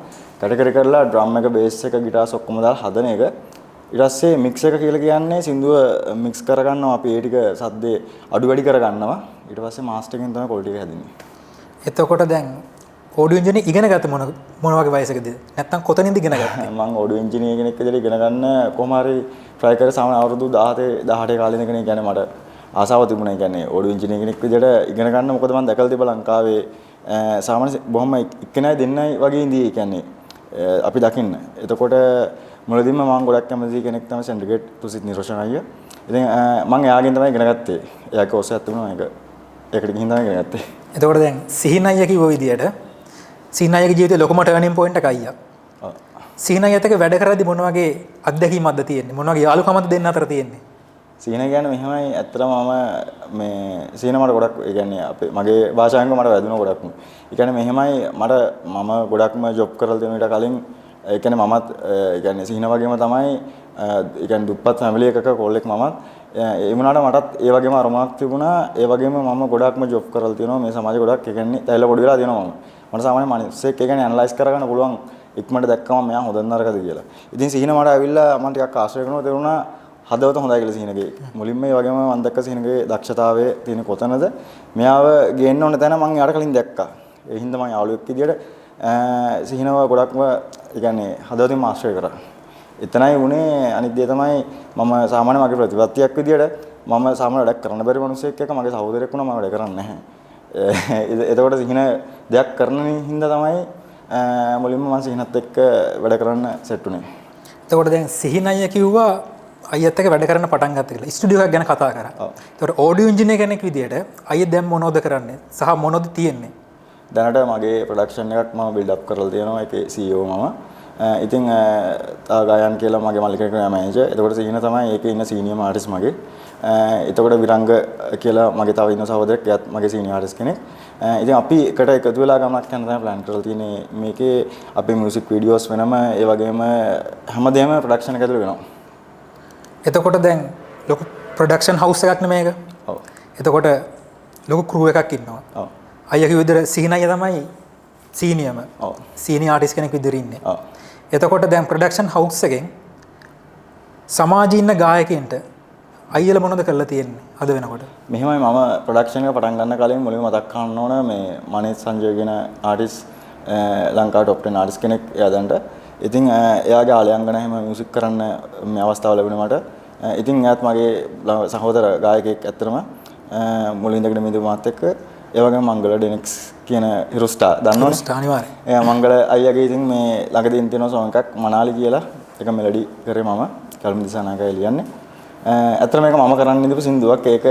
[SPEAKER 1] කැටගරි කරලා ඩ්‍රම් එක, බේස් එක, ගිටාර්ස් ඔක්කොම දාලා හදන එක. ඊට පස්සේ මික්ස් එක කියලා කියන්නේ සින්දුව මික්ස් කරගන්නවා අපි ඒ ටික සද්දේ අඩු වැඩි කරගන්නවා. ඊට පස්සේ මාස්ටරින් තමයි ක්වොලිටි එක හැදෙන්නේ.
[SPEAKER 2] එතකොට දැන් ඔඩියෝ ඉංජිනේර ඉගෙන ගත්ත මොන වගේ වයසකද? නැත්නම් කොතනින්ද ඉගෙන ගත්තේ?
[SPEAKER 1] මම ඔඩියෝ ඉංජිනේර කෙනෙක් විදිහට ඉගෙන ගන්න කොහොම හරි try කරලා සාමාන්‍ය අවුරුදු 17 18 කාලේ ඉඳගෙන කියන්නේ මට ආසාව තිබුණා. ඒ කියන්නේ ඔඩියෝ ඉංජිනේර කෙනෙක් විදිහට ඉගෙන ගන්න මොකද මම දැකලා තිබ්බ ලංකාවේ සාමාන්‍ය බොහොම එක්කෙනයි දෙන්නයි වගේ ඉඳී. ඒ කියන්නේ අපි දකින්න. එතකොට මුලදීම මම ගොඩක් කැමති කෙනෙක් තමයි සෙන්ඩ්‍රිගේට් තුසිත් නිරෝෂණ අයියා. ඉතින් මම එයාගෙන් තමයි ඉගෙන ගත්තේ. එයාගේ ඔස්සයක් තිබුණා ඒකට ගිහින් තමයි ඉගෙන ගත්තේ.
[SPEAKER 2] එතකොට දැන් සිහින අයියා කිව්ව විදියට සිහින අයියාගේ ජීවිතේ ලොකුම ටර්නින් පොයින්ට් එක අයියා.
[SPEAKER 1] ඔව්.
[SPEAKER 2] සිහින අයියාත් එක්ක වැඩ කරද්දී මොන වගේ අත්දැකීමක්ද තියෙන්නේ? මොන වගේ යාළුකමක්ද දෙන්න අතර තියෙන්නේ?
[SPEAKER 1] සීන කියන්නේ මෙහෙමයි ඇත්තටම මම මේ සීන මට ගොඩක් ඒ කියන්නේ අපේ මගේ භාෂාවෙන් මට වැදුණා ගොඩක්ම. ඒ කියන්නේ මෙහෙමයි මම ගොඩක්ම ජොබ් කරලා තියෙන ඊට කලින් ඒ කියන්නේ මමත් ඒ කියන්නේ සීන වගේම තමයි ඒ කියන්නේ දුප්පත් ෆැමිලි එකක කොල්ලෙක් මමත්. ඒ වුණාට මටත් ඒ වගේම අරමුණක් තිබුණා. ඒ වගේම මම ගොඩක්ම ජොබ් කරලා තියෙනවා මේ සමාජේ ගොඩක්. ඒ කියන්නේ තැයිලා පොඩි වෙලා තියෙනවා මම. මට සාමාන්‍ය මිනිස්සෙක් ඒ කියන්නේ ඇනලයිස් කරගන්න පුළුවන් ඉක්මනට දැක්කම මෙයා හොඳ නරකද කියලා. ඉතින් සිහින මට ඇවිල්ලා මම ටිකක් ආශ්‍රය කරනවා තේරුණා හදවත හොඳයි කියලා සිහිනගේ. මුලින්ම ඒ වගේම මම දැක්ක සිහිනගේ දක්ෂතාවයේ තියෙන කොතනද මෙයාව ගේන්න ඕන තැන මම යාට කලින් දැක්කා. ඒ හින්දා මම යාළුවෙක් විදියට සිහිනව ගොඩක්ම ඒ කියන්නේ හදවතින්ම ආශ්‍රය කරා. එතනයි වුණේ අනිත් දේ තමයි මම සාමාන්‍ය මගේ ප්‍රතිපත්තියක් විදියට මම සාමාන්‍ය වැඩක් කරන්න බැරි මිනිස්සෙක් එක්ක මගේ සහෝදරයෙක් වුණා මම වැඩ කරන්නේ නැහැ. එතකොට සිහින දෙයක් කරන හින්දා තමයි මුලින්ම මම සිහිනත් එක්ක වැඩ කරන්න සෙට් වුණේ.
[SPEAKER 2] එතකොට දැන් සිහින අයියා කිව්වා අයියත් එක්ක වැඩ කරන්න පටන් ගත්තා කියලා. ස්ටුඩියෝ එකක් ගැන කතා කරා. එතකොට ඔඩියෝ ඉන්ජිනියර් කෙනෙක් විදියට අයියා දැන් මොනවද කරන්නේ? සහ මොනවද තියෙන්නේ?
[SPEAKER 1] දැනට මගේ ප්‍රොඩක්ෂන් එකක් මම බිල්ඩ් අප් කරලා තියෙනවා. ඒකේ CEO මම. ඉතින් ගායන් කියලා මගේ මල්ලිකේ මැනේජර්. එතකොට සිහින තමයි ඒකේ ඉන්න සීනියර් ආටිස්ට් මගේ. එතකොට විරංග කියලා මගේ තව ඉන්න සහෝදරයෙක් එයාත් මගේ සීනියර් ආටිස්ට් කෙනෙක්. ඉතින් අපි එකට එකතු වෙලා ගමනක් යන තමයි ප්ලෑන් කරලා තියෙන්නේ. මේකේ අපේ මියුසික් වීඩියෝස් වෙනම ඒ වගේම හැමදේම ප්‍රොඩක්ෂන් එක ඇතුළේ වෙනවා.
[SPEAKER 2] එතකොට දැන් ලොකු ප්‍රොඩක්ෂන් හවුස් එකක් නේ මේක.
[SPEAKER 1] ඔව්.
[SPEAKER 2] එතකොට ලොකු ක්‍රූ එකක් ඉන්නවා.
[SPEAKER 1] ඔව්.
[SPEAKER 2] අයියා කිව්ව විදිහට සිහින අයියා තමයි සීනියර්ම.
[SPEAKER 1] ඔව්.
[SPEAKER 2] සීනියර් ආටිස්ට් කෙනෙක් විදිහට ඉන්නේ.
[SPEAKER 1] ඔව්.
[SPEAKER 2] එතකොට දැන් ප්‍රොඩක්ෂන් හවුස් එකෙන් සමාජයේ ඉන්න ගායකයින්ට අයියලා මොනවද කරලා තියෙන්නේ අද වෙනකොට?
[SPEAKER 1] මෙහෙමයි මම ප්‍රොඩක්ෂන් එක පටන් ගන්න කලින් මුලින්ම මතක් කරන්න ඕන මේ මනේෂ් සංජය කියන ආටිස්ට් ලංකාවේ টොප් 10 ආටිස්ට් කෙනෙක් එයා දැන්ට. ඉතින් එයාගේ ආලයන්ගන හැම මියුසික් කරන්න මේ අවස්ථාව ලැබුණේ මට. ඉතින් එයාත් මගේ සහෝදර ගායකයෙක් ඇත්තටම මුලින් ඉඳගෙන මිදු මාත් එක්ක ඒ වගේම මංගල ඩෙනෙක්ස් කියන හිරුස්ටා දන්නවනේ?
[SPEAKER 2] හිරුස්ටා අනිවාර්යයෙන්.
[SPEAKER 1] එයා මංගල අයියාගේ ඉතින් මේ ළඟදී තියෙන සෝන් එකක් මනාලි කියලා එක මෙලඩි කරේ මම කල්ම දිසානාගා එළියන්නේ. ඇත්තට මේක මම කරන්න ඉඳපු සින්දුවක්. ඒක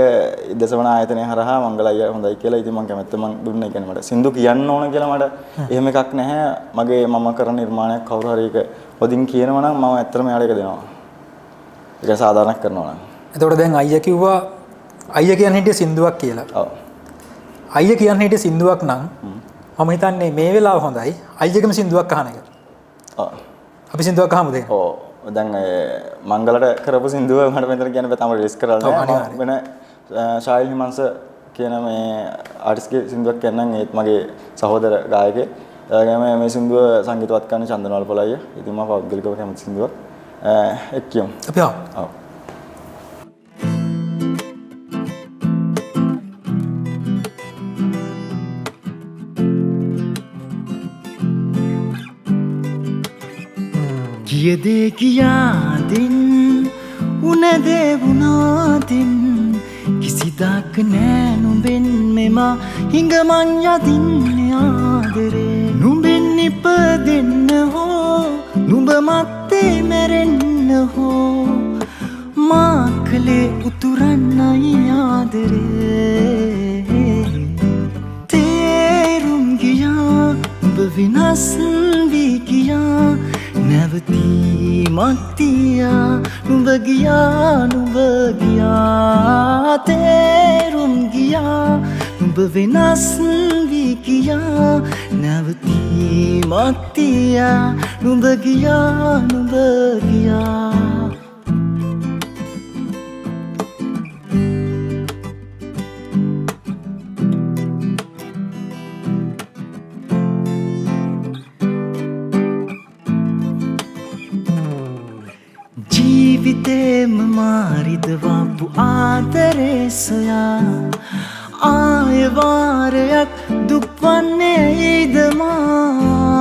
[SPEAKER 1] දසවන ආයතනය හරහා මංගල අයියා හොඳයි කියලා ඉතින් මම කැමැත්ත මං දුන්නා. ඒ කියන්නේ මට සින්දු කියන්න ඕන කියලා මට එහෙම එකක් නැහැ. මගේ මම කරන නිර්මාණයක් කවුරු හරි ඒක හොදින් කියනවා නම් මම ඇත්තටම යාට ඒක දෙනවා. ඒක සාධාරණක් කරනවා නම්.
[SPEAKER 2] එතකොට දැන් අයියා කිව්වා අයියා කියන්නේ හිටිය සින්දුවක් කියලා.
[SPEAKER 1] ඔව්.
[SPEAKER 2] අයියා කියන්නේ හිටිය සින්දුවක් නම් මම හිතන්නේ මේ වෙලාව හොඳයි අයියාගේම සින්දුවක් අහන එක.
[SPEAKER 1] ඔව්.
[SPEAKER 2] අපි සින්දුවක් අහමුද?
[SPEAKER 1] ඔව්. දැන් මංගලට කරපු සින්දුව මට මෙතන කියන්න බෑ. තාම රිලීස් කරලා නැහැ. වෙන ශායිල් හිමංශ කියන මේ ආටිස්ට්ගේ සින්දුවක් කියන්නම්. ඒත් මගේ සහෝදර ගායකයෙක්. එයාගේම මේ සින්දුව සංගීතවත් කරන චන්දනවල පොළයි. ඉතින් මම පෞද්ගලිකව කැමති සින්දුවක්. එක් කියමු.
[SPEAKER 2] අපි ආ.
[SPEAKER 1] ඔව්.
[SPEAKER 4] කියදේ කියාදින් උනදේ වුණාදින් කිසිදාක නෑ නුඹෙන් මෙම හිඟමන් යදින් ආදරේ නුඹෙන් ඉපදෙන්න හෝ නුඹ මත්තේ මැරෙන්න හෝ මා කලේ උතුරන්නයි ආදරේ තේරුම් ගියා නුඹ විනාස් වී ගියා නැවතීමක් තියා නුඹ ගියා තේරුම් ගියා නුඹ වෙනස් වී ගියා නැවතීමක් තියා නුඹ ගියා ජීවිතේම මාරිදවාපු ආදරේ සොයා ආයවාරයක් දුක්වන්නේ ඉදමා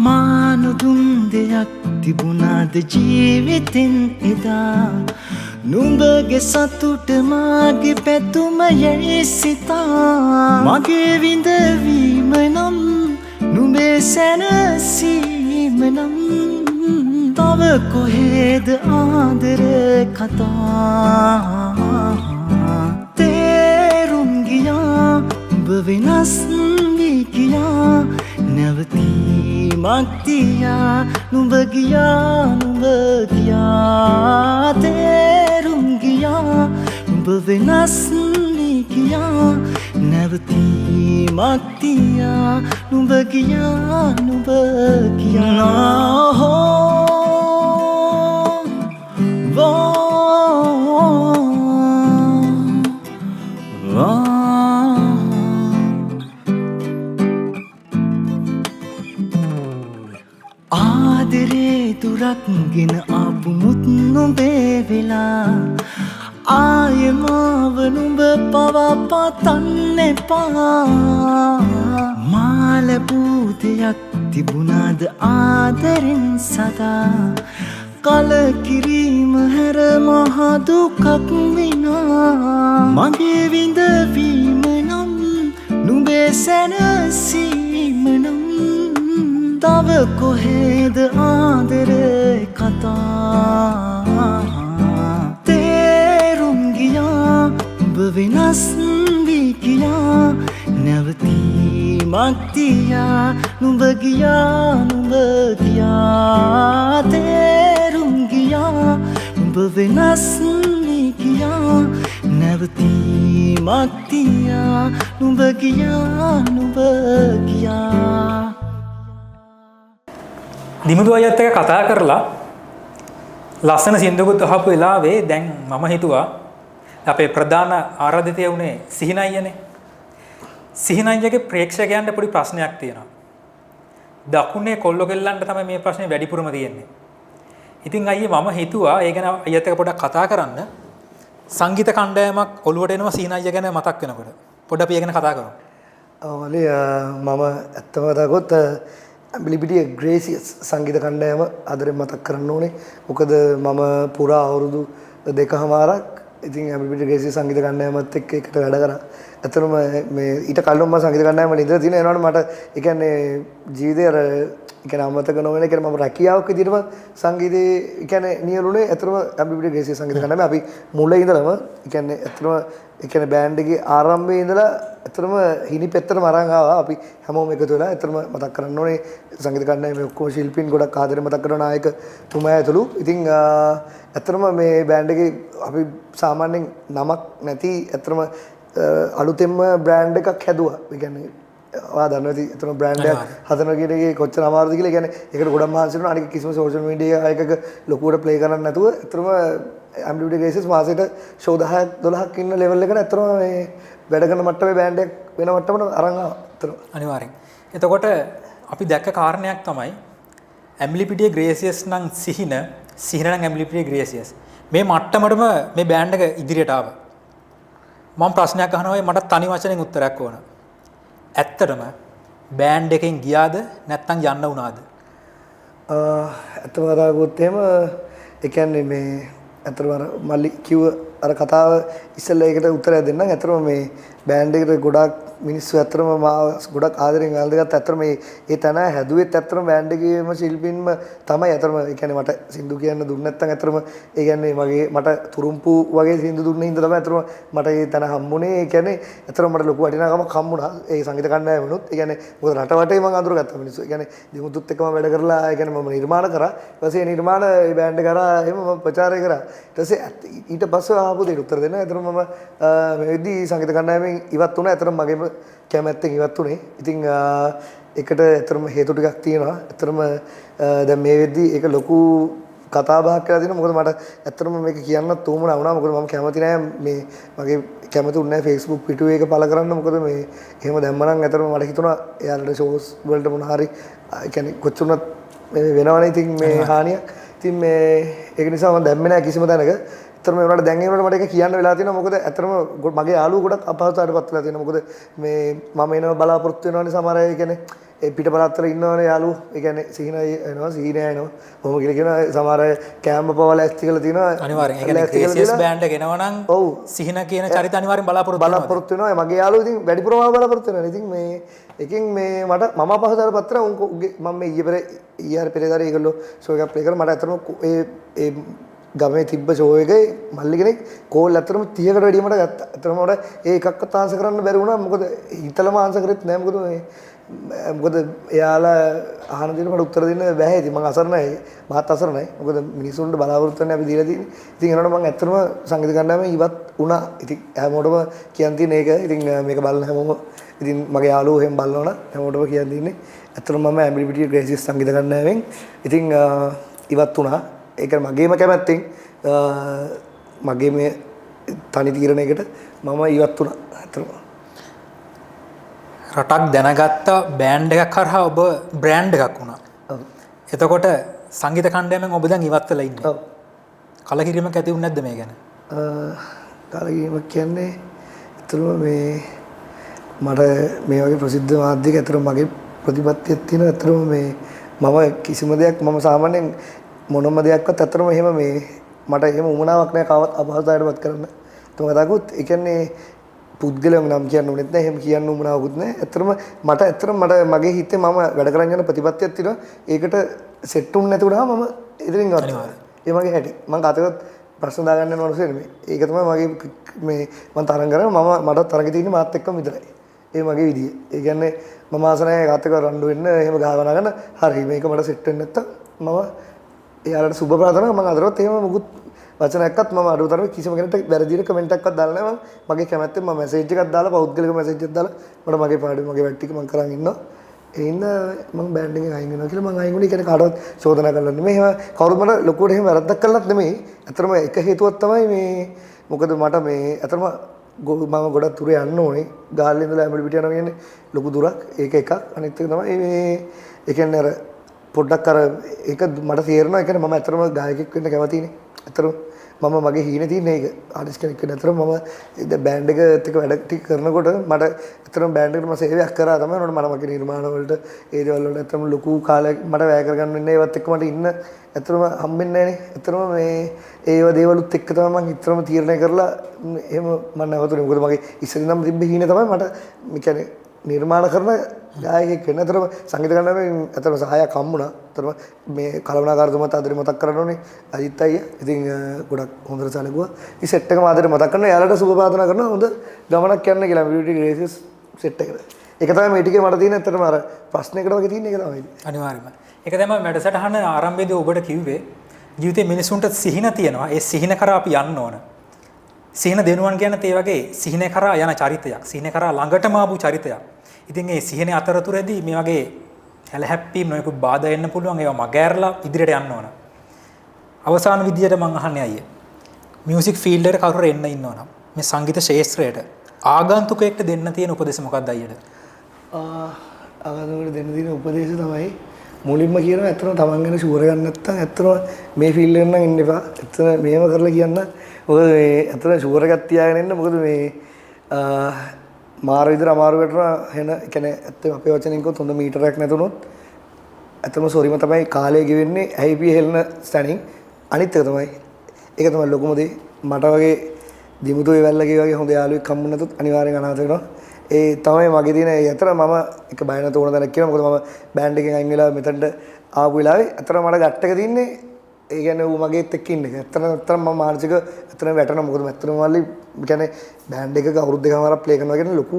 [SPEAKER 4] මානුදුම් දෙයක් තිබුණාද ජීවිතෙන් එදා නුඹගේ සතුට මාගේ පැතුම යැයි සිතා මගේ විඳවීම නම් නුඹේ සැනසීම නම් තව කොහෙද ආදර කතා තේරුම් ගියා උඹ වෙනස් වී ගියා නැවතීමක් තියා නුඹ ගියා තේරුම් ගියා උඹ වෙනස් වී ගියා නැවතීමක් තියා නුඹ ගියා රක්ගෙන ආපු මුත් නුඹේ වෙලා ආයමාව නුඹ පවා පතන්න එපා මාලපූතයක් තිබුණාද ආදරෙන් සදා කලකිරීම හැර මහා දුකක් විනා මගේ විඳවීම නම් නුඹේ සැනසීම නම් තව කොහෙද ආදරේ කතා තේරුම් ගියා උඹ වෙනස් වී ගියා නැවතීමක් තියා නුඹ ගියා තේරුම් ගියා උඹ වෙනස් වී ගියා නැවතීමක් තියා නුඹ ගියා
[SPEAKER 2] දිමුදු අයත් එක්ක කතා කරලා ලස්සන සින්දුවකුත් අහපු වෙලාවේ දැන් මම හිතුවා අපේ ප්‍රධාන ආරාධිතය වුණේ සිහින අයියනේ. සිහින අයියගේ ප්‍රේක්ෂකයන්ට පොඩි ප්‍රශ්නයක් තියෙනවා. දකුණේ කොල්ලෝ කෙල්ලන්ට තමයි මේ ප්‍රශ්නේ වැඩිපුරම තියෙන්නේ. ඉතින් අයියේ මම හිතුවා ඒ ගැන අයියත් එක්ක පොඩ්ඩක් කතා කරන්න. සංගීත කණ්ඩායමක් ඔළුවට එනවා සිහින අයිය ගැන මතක් වෙනකොට. පොඩ්ඩක් අපි ඒ ගැන කතා කරමු.
[SPEAKER 3] මලේ මම ඇත්තම කතාකොත් ඇම්බිලිපිටිය ග්‍රේසියස් සංගීත කණ්ඩායම ආදරෙන් මතක් කරන්න ඕනේ. මොකද මම පුරා අවුරුදු 2කමාරක් ඉතින් ඇම්බිලිපිටිය ග්‍රේසියස් සංගීත කණ්ඩායමත් එක්ක එකට වැඩ කරා. ඇත්තටම මේ ඊට කලින් මම සංගීත කණ්ඩායමේ ඉඳලා තියෙන ඒනවනේ මට ඒ කියන්නේ ජීවිතේ අර ඒ කියන්නේ අමතක නොවෙන කියන්නේ මම රැකියාවක් විදිහටම සංගීතේ ඒ කියන්නේ නියලුනේ ඇත්තටම ඇම්බිලිපිටිය ග්‍රේසියස් සංගීත කණ්ඩායමේ අපි මුලින් ඉඳලම ඒ කියන්නේ ඇත්තටම ඒ කියන්නේ බෑන්ඩ් එකේ ආරම්භයේ ඉඳලා ඇත්තටම හිණි පෙත්තටම අරන් ආවා අපි හැමෝම එකතු වෙලා ඇත්තටම මතක් කරන්න ඕනේ සංගීත කණ්ඩායමේ ඔක්කොම ශිල්පීන් ගොඩක් ආදරෙන් මතක් කරන නායක තුමා ඇතුළු ඉතින් ඇත්තටම මේ බෑන්ඩ් එකේ අපි සාමාන්‍යයෙන් නමක් නැති ඇත්තටම අලුතෙන්ම බ්‍රෑන්ඩ් එකක් හැදුවා. ඒ කියන්නේ ඔයා දන්නවා ඉතින් ඇත්තටම බ්‍රෑන්ඩ් එකක් හදනවා කියන එකේ කොච්චර අමාරුද කියලා. ඒ කියන්නේ ඒකට ගොඩක් මහන්සි වෙනවා. අනික කිසිම සෝෂල් මීඩියා එකක ලොකුවට ප්ලේ කරන්න නැතුව ඇත්තටම ඇම්බිලිපිටිය ග්‍රේසියස් මාසෙට ෂෝ 10ක් 12ක් ඉන්න ලෙවල් එකට ඇත්තටම මේ වැඩ කරන මට්ටමේ බෑන්ඩ් එකක් වෙන මට්ටමට අරන් ආවා. ඇත්තටම
[SPEAKER 2] අනිවාර්යෙන්. එතකොට අපි දැක්ක කාරණයක් තමයි ඇම්බිලිපිටිය ග්‍රේසියස් නම් සිහින නම් ඇම්බිලිපිටිය ග්‍රේසියස්. මේ මට්ටමටම මේ බෑන්ඩ් එක ඉදිරියට ආවා. මම ප්‍රශ්නයක් අහනවා මට තනි වචනෙන් උත්තරයක් ඕන. ඇත්තටම බෑන්ඩ් එකෙන් ගියාද නැත්නම් යන්න වුණාද?
[SPEAKER 3] ඇත්තම කතා කරගොත් එහෙම ඒ කියන්නේ මේ ඇත්තටම අර මල්ලි කිව්ව අර කතාව ඉස්සෙල්ලා ඒකට උත්තරයක් දෙන්නම්. ඇත්තටම මේ බෑන්ඩ් එකට ගොඩක් මිනිස්සු ඇත්තටම මාව ගොඩක් ආදරෙන් වැළඳගත්ත. ඇත්තටම මේ තැන හැදුවෙත් ඇත්තටම බෑන්ඩ් එකේම ශිල්පීන්ම තමයි. ඇත්තටම ඒ කියන්නේ මට සින්දු කියන්න දුන්නේ නැත්නම් ඇත්තටම ඒ කියන්නේ මට තුරුම්පු වගේ සින්දු දුන්නේ හින්දා තමයි ඇත්තටම මට ඒ තැන හම්බුනේ. ඒ කියන්නේ ඇත්තටම මට ලොකු වටිනාකමක් හම්බුණා ඒ සංගීත කණ්ඩායමනොත්. ඒ කියන්නේ මොකද රට වටේ මම අඳුරගත්ත මිනිස්සු. ඒ කියන්නේ දිමුතුත් එක්කම වැඩ කරලා ඒ කියන්නේ මම නිර්මාණ කරා. ඊට පස්සේ නිර්මාණ ඒ බෑන්ඩ් එක කරා එහෙම මම ප්‍රචාරය කරා. ඊට පස්සේ ඊට පස්සේ ආපු දෙයට උත්තර දෙන්න. ඇත්තටම මම මේ වෙද්දී සංගීත කණ්ඩායමෙන් ඉවත් වුණා. ඇත්තටම මගේම කැමැත්තෙන් ඉවත් වුණේ. ඉතින් ඒකට ඇත්තටම හේතු ටිකක් තියෙනවා. ඇත්තටම දැන් මේ වෙද්දී ඒක ලොකු කතා බහක් කියලා තියෙනවා. මොකද මට ඇත්තටම මේක කියන්නත් උවමනා වුණා. මොකද මම කැමති නෑ මේ මගේ කැමති උන්නේ නෑ Facebook පිටුවේ ඒක පළ කරන්න. මොකද මේ එහෙම දැම්මනම් ඇත්තටම මට හිතුණා එයාලට ෂෝස් වලට මොන හරි ඒ කියන්නේ කොච්චරවත් වෙනවනේ ඉතින් මේ හානියක්. ඉතින් මේ ඒක නිසා මම දැම්මේ නෑ කිසිම තැනක. ඇත්තටම ඒ වුණාට දැන් ඒ වුණාට මට ඒක කියන්න වෙලා තියෙනවා. මොකද ඇත්තටම මගේ යාළුවෝ ගොඩක් අපහසුතාවයටපත් වෙලා තියෙනවා. මොකද මේ මම එනවා බලාපොරොත්තු වෙනවනේ සමහර අය. ඒ කියන්නේ ඒ පිටපරාත්තර ඉන්නවනේ යාළුවෝ. ඒ කියන්නේ සිහින එනවා සිහින එනවා. කොහොම කියලා කියනවා සමහර අය කැම්ප් පවල ඇස්ති කියලා තියෙනවා.
[SPEAKER 2] අනිවාර්යෙන්. ඒ කියන්නේ ග්‍රේසියස් බෑන්ඩ් එක එනවනම් ඔව් සිහින කියන චරිත අනිවාර්යෙන් බලාපොරොත්තු වෙනවා. මගේ යාළුවෝ ඉතින් වැඩිපුරම බලාපොරොත්තු වෙනවා. ඉතින් මේ එකකින් මේ මට මම අපහසුතාවයටපත් වෙනවා. මම මේ ඊයේ පෙරේදාරේ ඒගොල්ලෝ ෂෝ එකක් ප්ලේ කරා. මට ඇත්තටම ඒ ගමේ තිබ්බ ෂෝ එකේ මල්ලි කෙනෙක් කෝල් ඇත්තටම 30කට වැඩිය මට ගත්තා. ඇත්තටම මට ඒ එකක්වත් ආන්සර් කරන්න බැරි වුණා. මොකද හිතලම ආන්සර් කරෙත් නෑ. මොකද එයාලා අහන දේට මට උත්තර දෙන්න බැහැ. ඉතින් මම අසරණයි. මහත් අසරණයි. මොකද මිනිස්සුන්ට බලාපොරොත්තු වෙන්නේ අපි දීලා තියෙන්නේ. ඉතින් ඒනකොට මම ඇත්තටම සංගීත කණ්ඩායමෙන් ඉවත් වුණා. ඉතින් හැමෝටම කියන්න තියෙන ඒක. ඉතින් මේක බලන හැමෝම ඉතින් මගේ යාළුවෝ එහෙම බලනවා නම් හැමෝටම කියන්න තියෙන්නේ. ඇත්තටම මම ඇම්බිලිපිටිය ග්‍රේසියස් සංගීත කණ්ඩායමෙන් ඉතින් ඉවත් වුණා. ඒක මගේම කැමැත්තෙන් මගේ මේ තනි තීරණයකට මම ඉවත් වුණා. ඇත්තටම රටක් දැනගත්ත බෑන්ඩ් එකක් කරහා ඔබ බ්‍රෑන්ඩ් එකක් වුණා. එතකොට සංගීත කණ්ඩායමෙන් ඔබ දැන් ඉවත් වෙලා ඉන්නේ.
[SPEAKER 3] ඔව්.
[SPEAKER 2] කලකිරීමක් ඇති වුනේ නැද්ද මේ ගැන?
[SPEAKER 3] කලකිරීමක් කියන්නේ ඇත්තටම මේ මට මේ වගේ ප්‍රසිද්ධ මාධ්‍යයක ඇත්තටම මගේ ප්‍රතිපත්තියක් තියෙනවා. ඇත්තටම මේ මම කිසිම දෙයක් මම සාමාන්‍යයෙන් මොනම දෙයක්වත් ඇත්තටම එහෙම මේ මට එහෙම උමනාවක් නැහැ කවවත් අපහසුතාවයටපත් කරන්න. තම කතාවකුත් ඒ කියන්නේ පුද්ගලයන් නම් කියන්න ඕනෙත් නැහැ. එහෙම කියන්න උමනාවකුත් නැහැ. ඇත්තටම මට මගේ හිතේ මම වැඩ කරන් යන ප්‍රතිපත්තියක් තියෙනවා. ඒකට සෙට් වුනේ නැති වුණාම මම ඉදිරියෙන් ගන්නවා. ඒ මගේ හැටි. මම කාටවත් ප්‍රශ්න දාගන්න යන මොනසෙ නෙමෙයි. ඒක තමයි මගේ මේ මම තරංග කරනවා. මට තරංගෙ තියෙන්නේ මාත් එක්කම විතරයි. ඒ මගේ විදිය. ඒ කියන්නේ මම ආස නැහැ කාත් එක්ක රණ්ඩු වෙන්න එහෙම ගහවනා ගන්න. හරි මේක මට සෙට් වෙන්නේ නැත්තම් මම එයාලට සුබ ප්‍රාර්ථනා මම අදටත් එහෙම මුකුත් වචනයක්වත් මම අඩුතරමේ කිසිම කෙනෙක්ට වැරදියට කමෙන්ට් එකක්වත් දාලා නැහැ. මම මගේ කැමැත්තෙන් මම මැසේජ් එකක් දාලා පෞද්ගලික මැසේජ් එකක් දාලා මට මගේ පාඩුවේ මගේ වැඩ ටික මම කරන් ඉන්නවා. ඒ හින්දා මම බෑන්ඩ් එකෙන් අයින් වෙනවා කියලා මම අයින් වුණේ. කියන්නේ කාටවත් චෝදනා කරලා නෙමෙයි. එහෙම කවුරුත් මට ලොකුවට එහෙම වැරද්දක් කළත් නෙමෙයි. අතරම එක හේතුවක් තමයි මේ මොකද මට මේ අතරම මම ගොඩක් දුර යන්න ඕනේ. ගාල්ලේ ඉඳලා ඇඹිලි පිට යනවා කියන්නේ ලොකු දුරක්. ඒක එකක්. අනිත් එක තමයි මේ ඒ කියන්නේ අර පොඩ්ඩක් අර ඒක මට තේරෙනවා. ඒ කියන්නේ මම අතරම ගායකයෙක් වෙන්න කැමතිනේ. අතරම මම මගේ හීනේ තියෙන එක ආටිස්ට් කෙනෙක් වෙන්න. අතරම මම බෑන්ඩ් එකත් එක්ක වැඩ ටික කරනකොට මට අතරම බෑන්ඩ් එකට මම සේවයක් කරා තමයි. උනට මම මගේ නිර්මාණ වලට ඒ දේවල් වලට අතරම ලොකු කාලයක් මට වැය කරගන්න වෙන්නේ. ඒවත් එක්ක මට ඉන්න අතරම හම්බෙන්නේ නැහනේ. අතරම මේ ඒව දේවලුත් එක්ක තමයි මම ඉතරම තීරණය කරලා එහෙම මම නැවතුනේ. මොකද මගේ ඉස්සරින් නම් තිබ්බ හීනේ තමයි මට මේ කියන්නේ නිර්මාණ කරන ගායකයෙක් වෙන්න. අතරම සංගීත කණ්ඩායමෙන් අතරම සහායක් හම්බුණා. අතරම මේ කලවනාකාරතුමාත් ආදරේ මතක් කරන්න ඕනේ අජිත් අයියා. ඉතින් ගොඩක් හොඳට සැලකුවා. මේ සෙට් එකම ආදරේ මතක් කරනවා. එයාලට සුබ ප්‍රාර්ථනා කරනවා. හොඳ ගමනක් යන්න කියලා බියුටි ග්‍රේසස් සෙට් එකට. ඒක තමයි මේ ටිකේ මට තියෙන ඇත්තටම අර ප්‍රශ්නයකට වගේ තියෙන එක තමයි.
[SPEAKER 2] අනිවාර්යයෙන්ම. ඒක තමයි වැඩසටහන ආරම්භයේදී ඔබට කිව්වේ ජීවිතේ මිනිසුන්ට සිහින තියෙනවා. ඒ සිහින කරා අපි යන්න ඕන. සිහින දෙනුවන් කියනත් ඒ වගේ සිහින කරා යන චරිතයක්. සිහින කරා ළඟටම ආපු චරිතයක්. ඉතින් මේ සිහිනේ අතරතුරදී මේ වගේ හැලහැප්පීම් නොයෙකුත් බාධා එන්න පුළුවන්. ඒවා මගහැරලා ඉදිරියට යන්න ඕන. අවසාන විදියට මම අහන්නේ අයියේ. මියුසික් ෆීල්ඩ් එකට කවුරු එන්න ඉන්නවනම් මේ සංගීත ශාස්ත්‍රයට ආගන්තුකයෙක්ට දෙන්න තියෙන උපදේශ මොකක්ද අයියට?
[SPEAKER 3] ආගන්තුකෙට දෙන්න තියෙන උපදේශය තමයි මුලින්ම කියනවා ඇත්තටම තමන් ගැන ෂුවර් ගන්න නැත්නම් ඇත්තටම මේ ෆීල්ඩ් එකට නම් එන්න එපා. ඇත්තටම මේව කරලා කියන්න. මොකද මේ ඇත්තටම ෂුවර් එකක් තියාගෙන ඉන්න. මොකද මේ මාර විතර අමාරු වෙටනවා එන කියන්නේ ඇත්තම අපේ වචනෙන් කිව්වොත් හොඳ මීටරයක් නැතුනොත් ඇත්තම සෝරිම තමයි කාලය ගෙවෙන්නේ ඇයිපී හෙල්න ස්ටැනින්. අනිත් එක තමයි ඒක තමයි ලොකුම දේ. මට වගේ දිමුතු වෙවල්ලගේ වගේ හොඳ යාළුවෙක් හම්බුනේ නැතුත් අනිවාර්යෙන් අනාථ වෙනවා. ඒ තමයි මගේ තියෙන ඒ අතර මම එක බය නැතුව ඕන දැනක් කියනවා. මොකද මම බෑන්ඩ් එකෙන් අයින් වෙලා මෙතනට ආපු වෙලාවේ අතර මට ගැට් එක තින්නේ ඒ කියන්නේ ඌ මගේත් එක්ක ඉන්න එක. ඇත්තටම මම මානසික ඇත්තටම වැටෙනවා. මොකද ඇත්තටම මල්ලි කියන්නේ බෑන්ඩ් එකක අවුරුදු දෙකමාරක් ප්ලේ කරනවා කියන්නේ ලොකු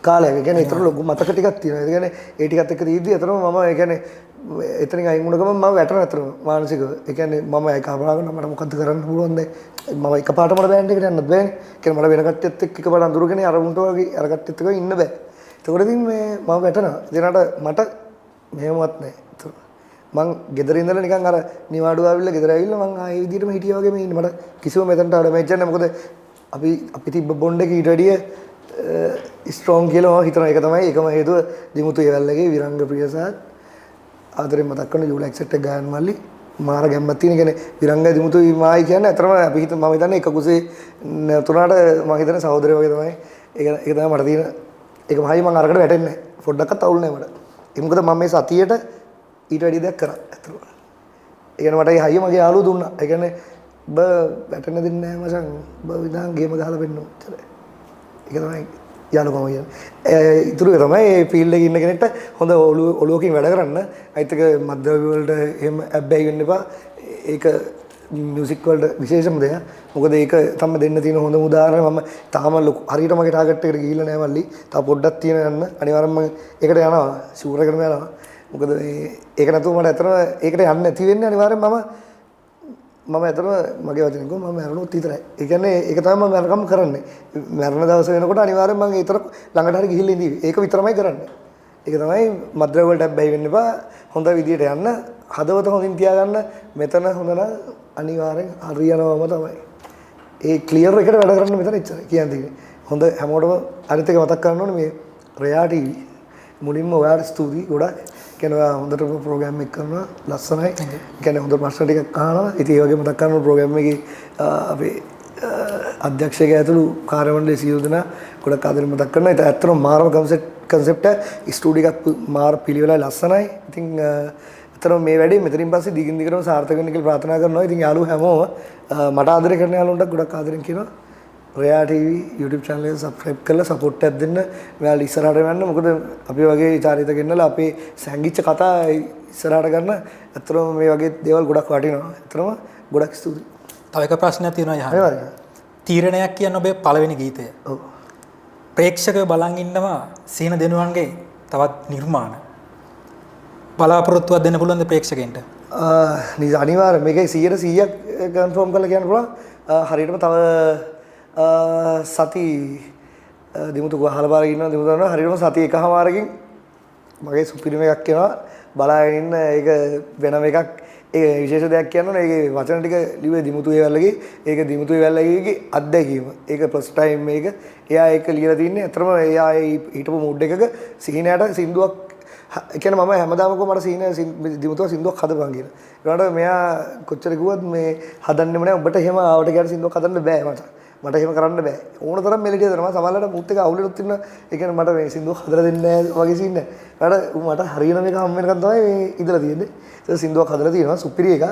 [SPEAKER 3] කාලයක්. ඒ කියන්නේ ඒතර ලොකු මතක ටිකක් තියෙනවා. ඒ කියන්නේ ඒ ටිකත් එක්ක දීද්දි ඇත්තටම මම ඒ කියන්නේ එතනින් අයින් වුණ ගමන් මම වැටෙනවා ඇත්තටම මානසිකව. ඒ කියන්නේ මම ඒක අහපාගෙන මට මොකද්ද කරන්න පුළුවන්ද? මම එකපාරට මට බෑන්ඩ් එකට යන්නත් බෑනේ. ඒ කියන්නේ මට වෙන කට්ටියත් එක්ක එකපාරට අඳුරගෙන අර උන්ට වගේ අර කට්ටියත් එක්ක ඉන්න බෑ. ඒකෝට ඉතින් මේ මම වැටෙනවා. ඒනට මට මෙහෙමවත් නැහැ. මං ගෙදර ඉඳලා නිකන් අර නිවාඩු ආවිල්ලා ගෙදර ඇවිල්ලා මං ආයේ විදිහටම හිටියා වගේ මේ ඉන්නේ. මට කිසිම මෙතනට අර මේ කියන්නේ මොකද අපි තිබ්බ බොන්ඩ් එක ඊට වැඩිය ස්ට්‍රෝං කියලා මම හිතනවා. ඒක තමයි එකම හේතුව. දිමුතු ඒවල්ලගේ විරංග ප්‍රියසාද් ආදරේ මතක් කරන යූලා එක්සෙට් එක ගායන මල්ලි මාර ගැම්මක් තියෙන. කියන්නේ විරංග දිමුතු මායි කියන්නේ අතරම අපි හිත මම හිතන්නේ එක කුසේ තුනට මම හිතන්නේ සහෝදරයෝ වගේ තමයි. ඒක තමයි මට තියෙන ඒකම හයි මං අරකට වැටෙන්නේ නැහැ. පොඩ්ඩක්වත් අවුල් නැහැ මට. ඒ මොකද මම මේ සතියේට ඊට වැඩි දෙයක් කරා ඇත්තටම. ඒ කියන්නේ මට ඒ හයිය මගේ යාළුවෝ දුන්නා. ඒ කියන්නේ ඔබ වැටෙන්න දෙන්නේ නැහැ මචං. ඔබ විදාන් ගේම ගහලා වෙන්න ඕන. ඒක තමයි යාළුවෝ කියන්නේ. ඊටු තමයි මේ ෆීල්ඩ් එකේ ඉන්න කෙනෙක්ට හොඳ ඔලුවකින් වැඩ කරන්න. අයිත් එක මද්ද්‍රව්‍ය වලට එහෙම ඇබ්බැහි වෙන්න එපා. ඒක මියුසික් වලට විශේෂම දෙයක්. මොකද ඒක තමයි දෙන්න තියෙන හොඳම උදාහරණය. මම තාම හරියට මගේ ටාගට් එකට ගිහිල්ලා නැහැ මල්ලි. තාම පොඩ්ඩක් තියෙන යන්න. අනිවාර්යෙන්ම ඒකට යනවා. ෂුවර් එකටම යනවා. මොකද ඒක නැතුව මට ඇත්තටම ඒකට යන්න නැති වෙන්නේ අනිවාර්යෙන් මම ඇත්තටම මගේ වචනෙන් කිව්වොත් මම මැරුණොත් විතරයි. ඒ කියන්නේ ඒක තමයි මම මරකම් කරන්නේ. මැරෙන දවස වෙනකොට අනිවාර්යෙන් මම ඒතර ළඟට හරි ගිහිල්ලා ඉඳී. ඒක විතරමයි කරන්නේ. ඒක තමයි මද්ද්‍රව්‍ය වලට බැහැ වෙන්න එපා. හොඳ විදියට යන්න. හදවත හොඳින් තියාගන්න. මෙතන හොඳ නම් අනිවාර්යෙන් හරියනවම තමයි. ඒ ක්ලියර් එකට වැඩ කරන්න මෙතන ඉච්චරයි කියන්නේ. හොඳ හැමෝටම අනිත් එක මතක් කරන්න ඕනේ මේ රෙයා ටීවී මුලින්ම ඔයාට ස්තුතියි ගොඩක්. කෙනවා හොඳටම ප්‍රෝග්‍රෑම් එක කරනවා ලස්සනයි. කියන්නේ හොඳ ප්‍රශ්න ටිකක් අහනවා. ඉතින් ඒ වගේ මතක් කරන ප්‍රෝග්‍රෑම් එකේ අපේ අධ්‍යක්ෂකයා ඇතුළු කාර්ය මණ්ඩලයේ සියලු දෙනා ගොඩක් ආදරෙන් මතක් කරනවා. ඒක ඇත්තටම මාරම කන්සෙප්ට් එක. ස්ටුඩියෝ එකක් මාර පිළිවෙලයි ලස්සනයි. ඉතින් ඇත්තටම මේ වැඩේ මෙතනින් පස්සේ දිගින් දිගටම සාර්ථක වෙන්න කියලා ප්‍රාර්ථනා කරනවා. ඉතින් යාළුවෝ හැමෝම මට ආදරය කරන යාළුවන්ට ගොඩක් ආදරෙන් කියනවා. රෙයා TV YouTube channel එක subscribe කරලා support එකක් දෙන්න. ඔයාලා ඉස්සරහට යන්න. මොකද අපි වගේ චාරිත ගෙන්නලා අපේ සැංගිච්ච කතා ඉස්සරහට ගන්න. ඇත්තටම මේ වගේ දේවල් ගොඩක් වටිනවා. ඇත්තටම ගොඩක් ස්තුතියි.
[SPEAKER 2] තව එක ප්‍රශ්නයක් තියෙනවා යහන්. තීරණයක් කියන ඔබේ පළවෙනි ගීතය.
[SPEAKER 3] ඔව්.
[SPEAKER 2] ප්‍රේක්ෂකයෝ බලන් ඉන්නවා සීන දෙනුවන්ගේ තවත් නිර්මාණ. බලාපොරොත්තුවක් දෙන්න පුළුවන්ද ප්‍රේක්ෂකයන්ට?
[SPEAKER 3] අනිවාර්යයෙන් මේකේ 100% කන්ෆර්ම් කරලා කියන්න පුළුවන්. හරියටම තව සති දිමුතු ගහලපාරක ඉන්නවා දිමුතු කරනවා හරියටම සති එකමාරකින් මගේ සුපිරිම එකක් එනවා බලාගෙන ඉන්න. ඒක වෙනම එකක්. ඒ විශේෂ දෙයක් කියනවා. ඒකේ වචන ටික ලිව්වේ දිමුතු ඒවැල්ලගේ. ඒක දිමුතු ඒවැල්ලගේ අත්දැකීම. ඒක ෆස්ට් ටයිම් මේක. එයා ඒක ලියලා තින්නේ. අතරම එයා හිටපු මූඩ් එකක සිහිනයට සින්දුවක් කියන්නේ මම හැමදාම කො මට දිමුතුව සින්දුවක් හදපන් කියලා. ඒකට මෙයා කොච්චර කිව්වත් මේ හදන්නෙම නෑ. ඔබට එහෙම ආවට ගියට සින්දුවක් හදන්න බෑ මට. මට එහෙම කරන්න බෑ. ඕන තරම් මෙලඩිය දෙනවා. සමහරවිට මුත් එක අවුලෙලුත් ඉන්න. ඒ කියන්නේ මට මේ සින්දුවක් හදලා දෙන්නේ නෑ වගේ සීන් නෑ. මට හරියන මේක හම් වෙනකන් තමයි මේ ඉඳලා තියෙන්නේ. ඒක සින්දුවක් හදලා තියෙනවා. සුපිරි එක.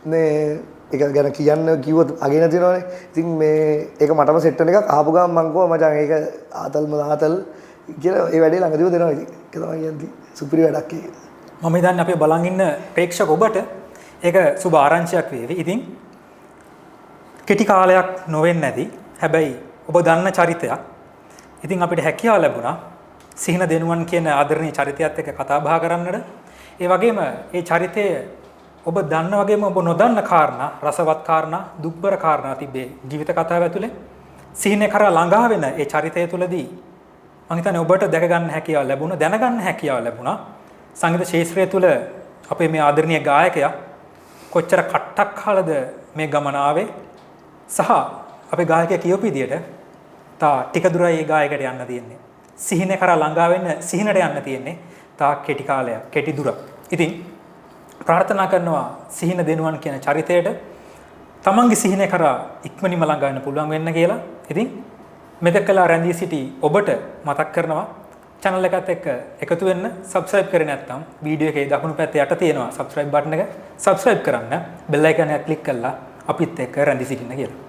[SPEAKER 3] මේ ඒක ගැන කියන්න කිව්වොත් අගේ නැතිනවනේ. ඉතින් මේ ඒක මටම සෙට් වෙන එකක්. ආපු ගමන් මං කිව්වා මචං ඒක ආතල් කියලා ඒ වැඩේ ළඟදීම දෙනවා ඉතින්. ඒක තමයි කියන්නේ. සුපිරි වැඩක් ඒක.
[SPEAKER 2] මම හිතන්නේ අපි බලන් ඉන්න ප්‍රේක්ෂක ඔබට ඒක සුබ ආරංචියක් වේවි. ඉතින් කෙටි කාලයක් නොවෙන්නේ නැති හැබැයි ඔබ දන්න චරිතයක්. ඉතින් අපිට හැකියාව ලැබුණා සිහින දෙනුවන් කියන ආදරණීය චරිතයත් එක්ක කතා බහ කරන්නට. ඒ වගේම ඒ චරිතය ඔබ දන්න වගේම ඔබ නොදන්න කාරණා, රසවත් කාරණා, දුක්බර කාරණා තිබේ ජීවිත කතාව ඇතුලේ. සිහිනේ කරා ළඟා වෙන ඒ චරිතය තුළදී මම හිතන්නේ ඔබට දැක ගන්න හැකියාව ලැබුණා, දැනගන්න හැකියාව ලැබුණා. සංගීත ශාස්ත්‍රය තුළ අපේ මේ ආදරණීය ගායකයා කොච්චර කට්ටක් කාලද මේ ගමන ආවේ සහ අපේ ගායකයා කියපු විදියට තා ටික දුරයි ඒ ගායකට යන්න තියෙන්නේ. සිහිනේ කරා ළඟා වෙන්න සිහිනට යන්න තියෙන්නේ තා කෙටි කාලයක්, කෙටි දුරක්. ඉතින් ප්‍රාර්ථනා කරනවා සිහින දෙනුවන් කියන චරිතයට තමන්ගේ සිහිනේ කරා ඉක්මනින්ම ළඟා වෙන්න පුළුවන් වෙන්න කියලා. ඉතින් මෙතකලා රැඳී සිටි ඔබට මතක් කරනවා channel එකත් එක්ක එකතු වෙන්න. subscribe කරේ නැත්නම් වීඩියෝ එකේ දකුණු පැත්තේ යට තියෙනවා subscribe button එක. subscribe කරන්න bell icon එක click කරලා අපිත් එක්ක රැඳී සිටින්න කියලා.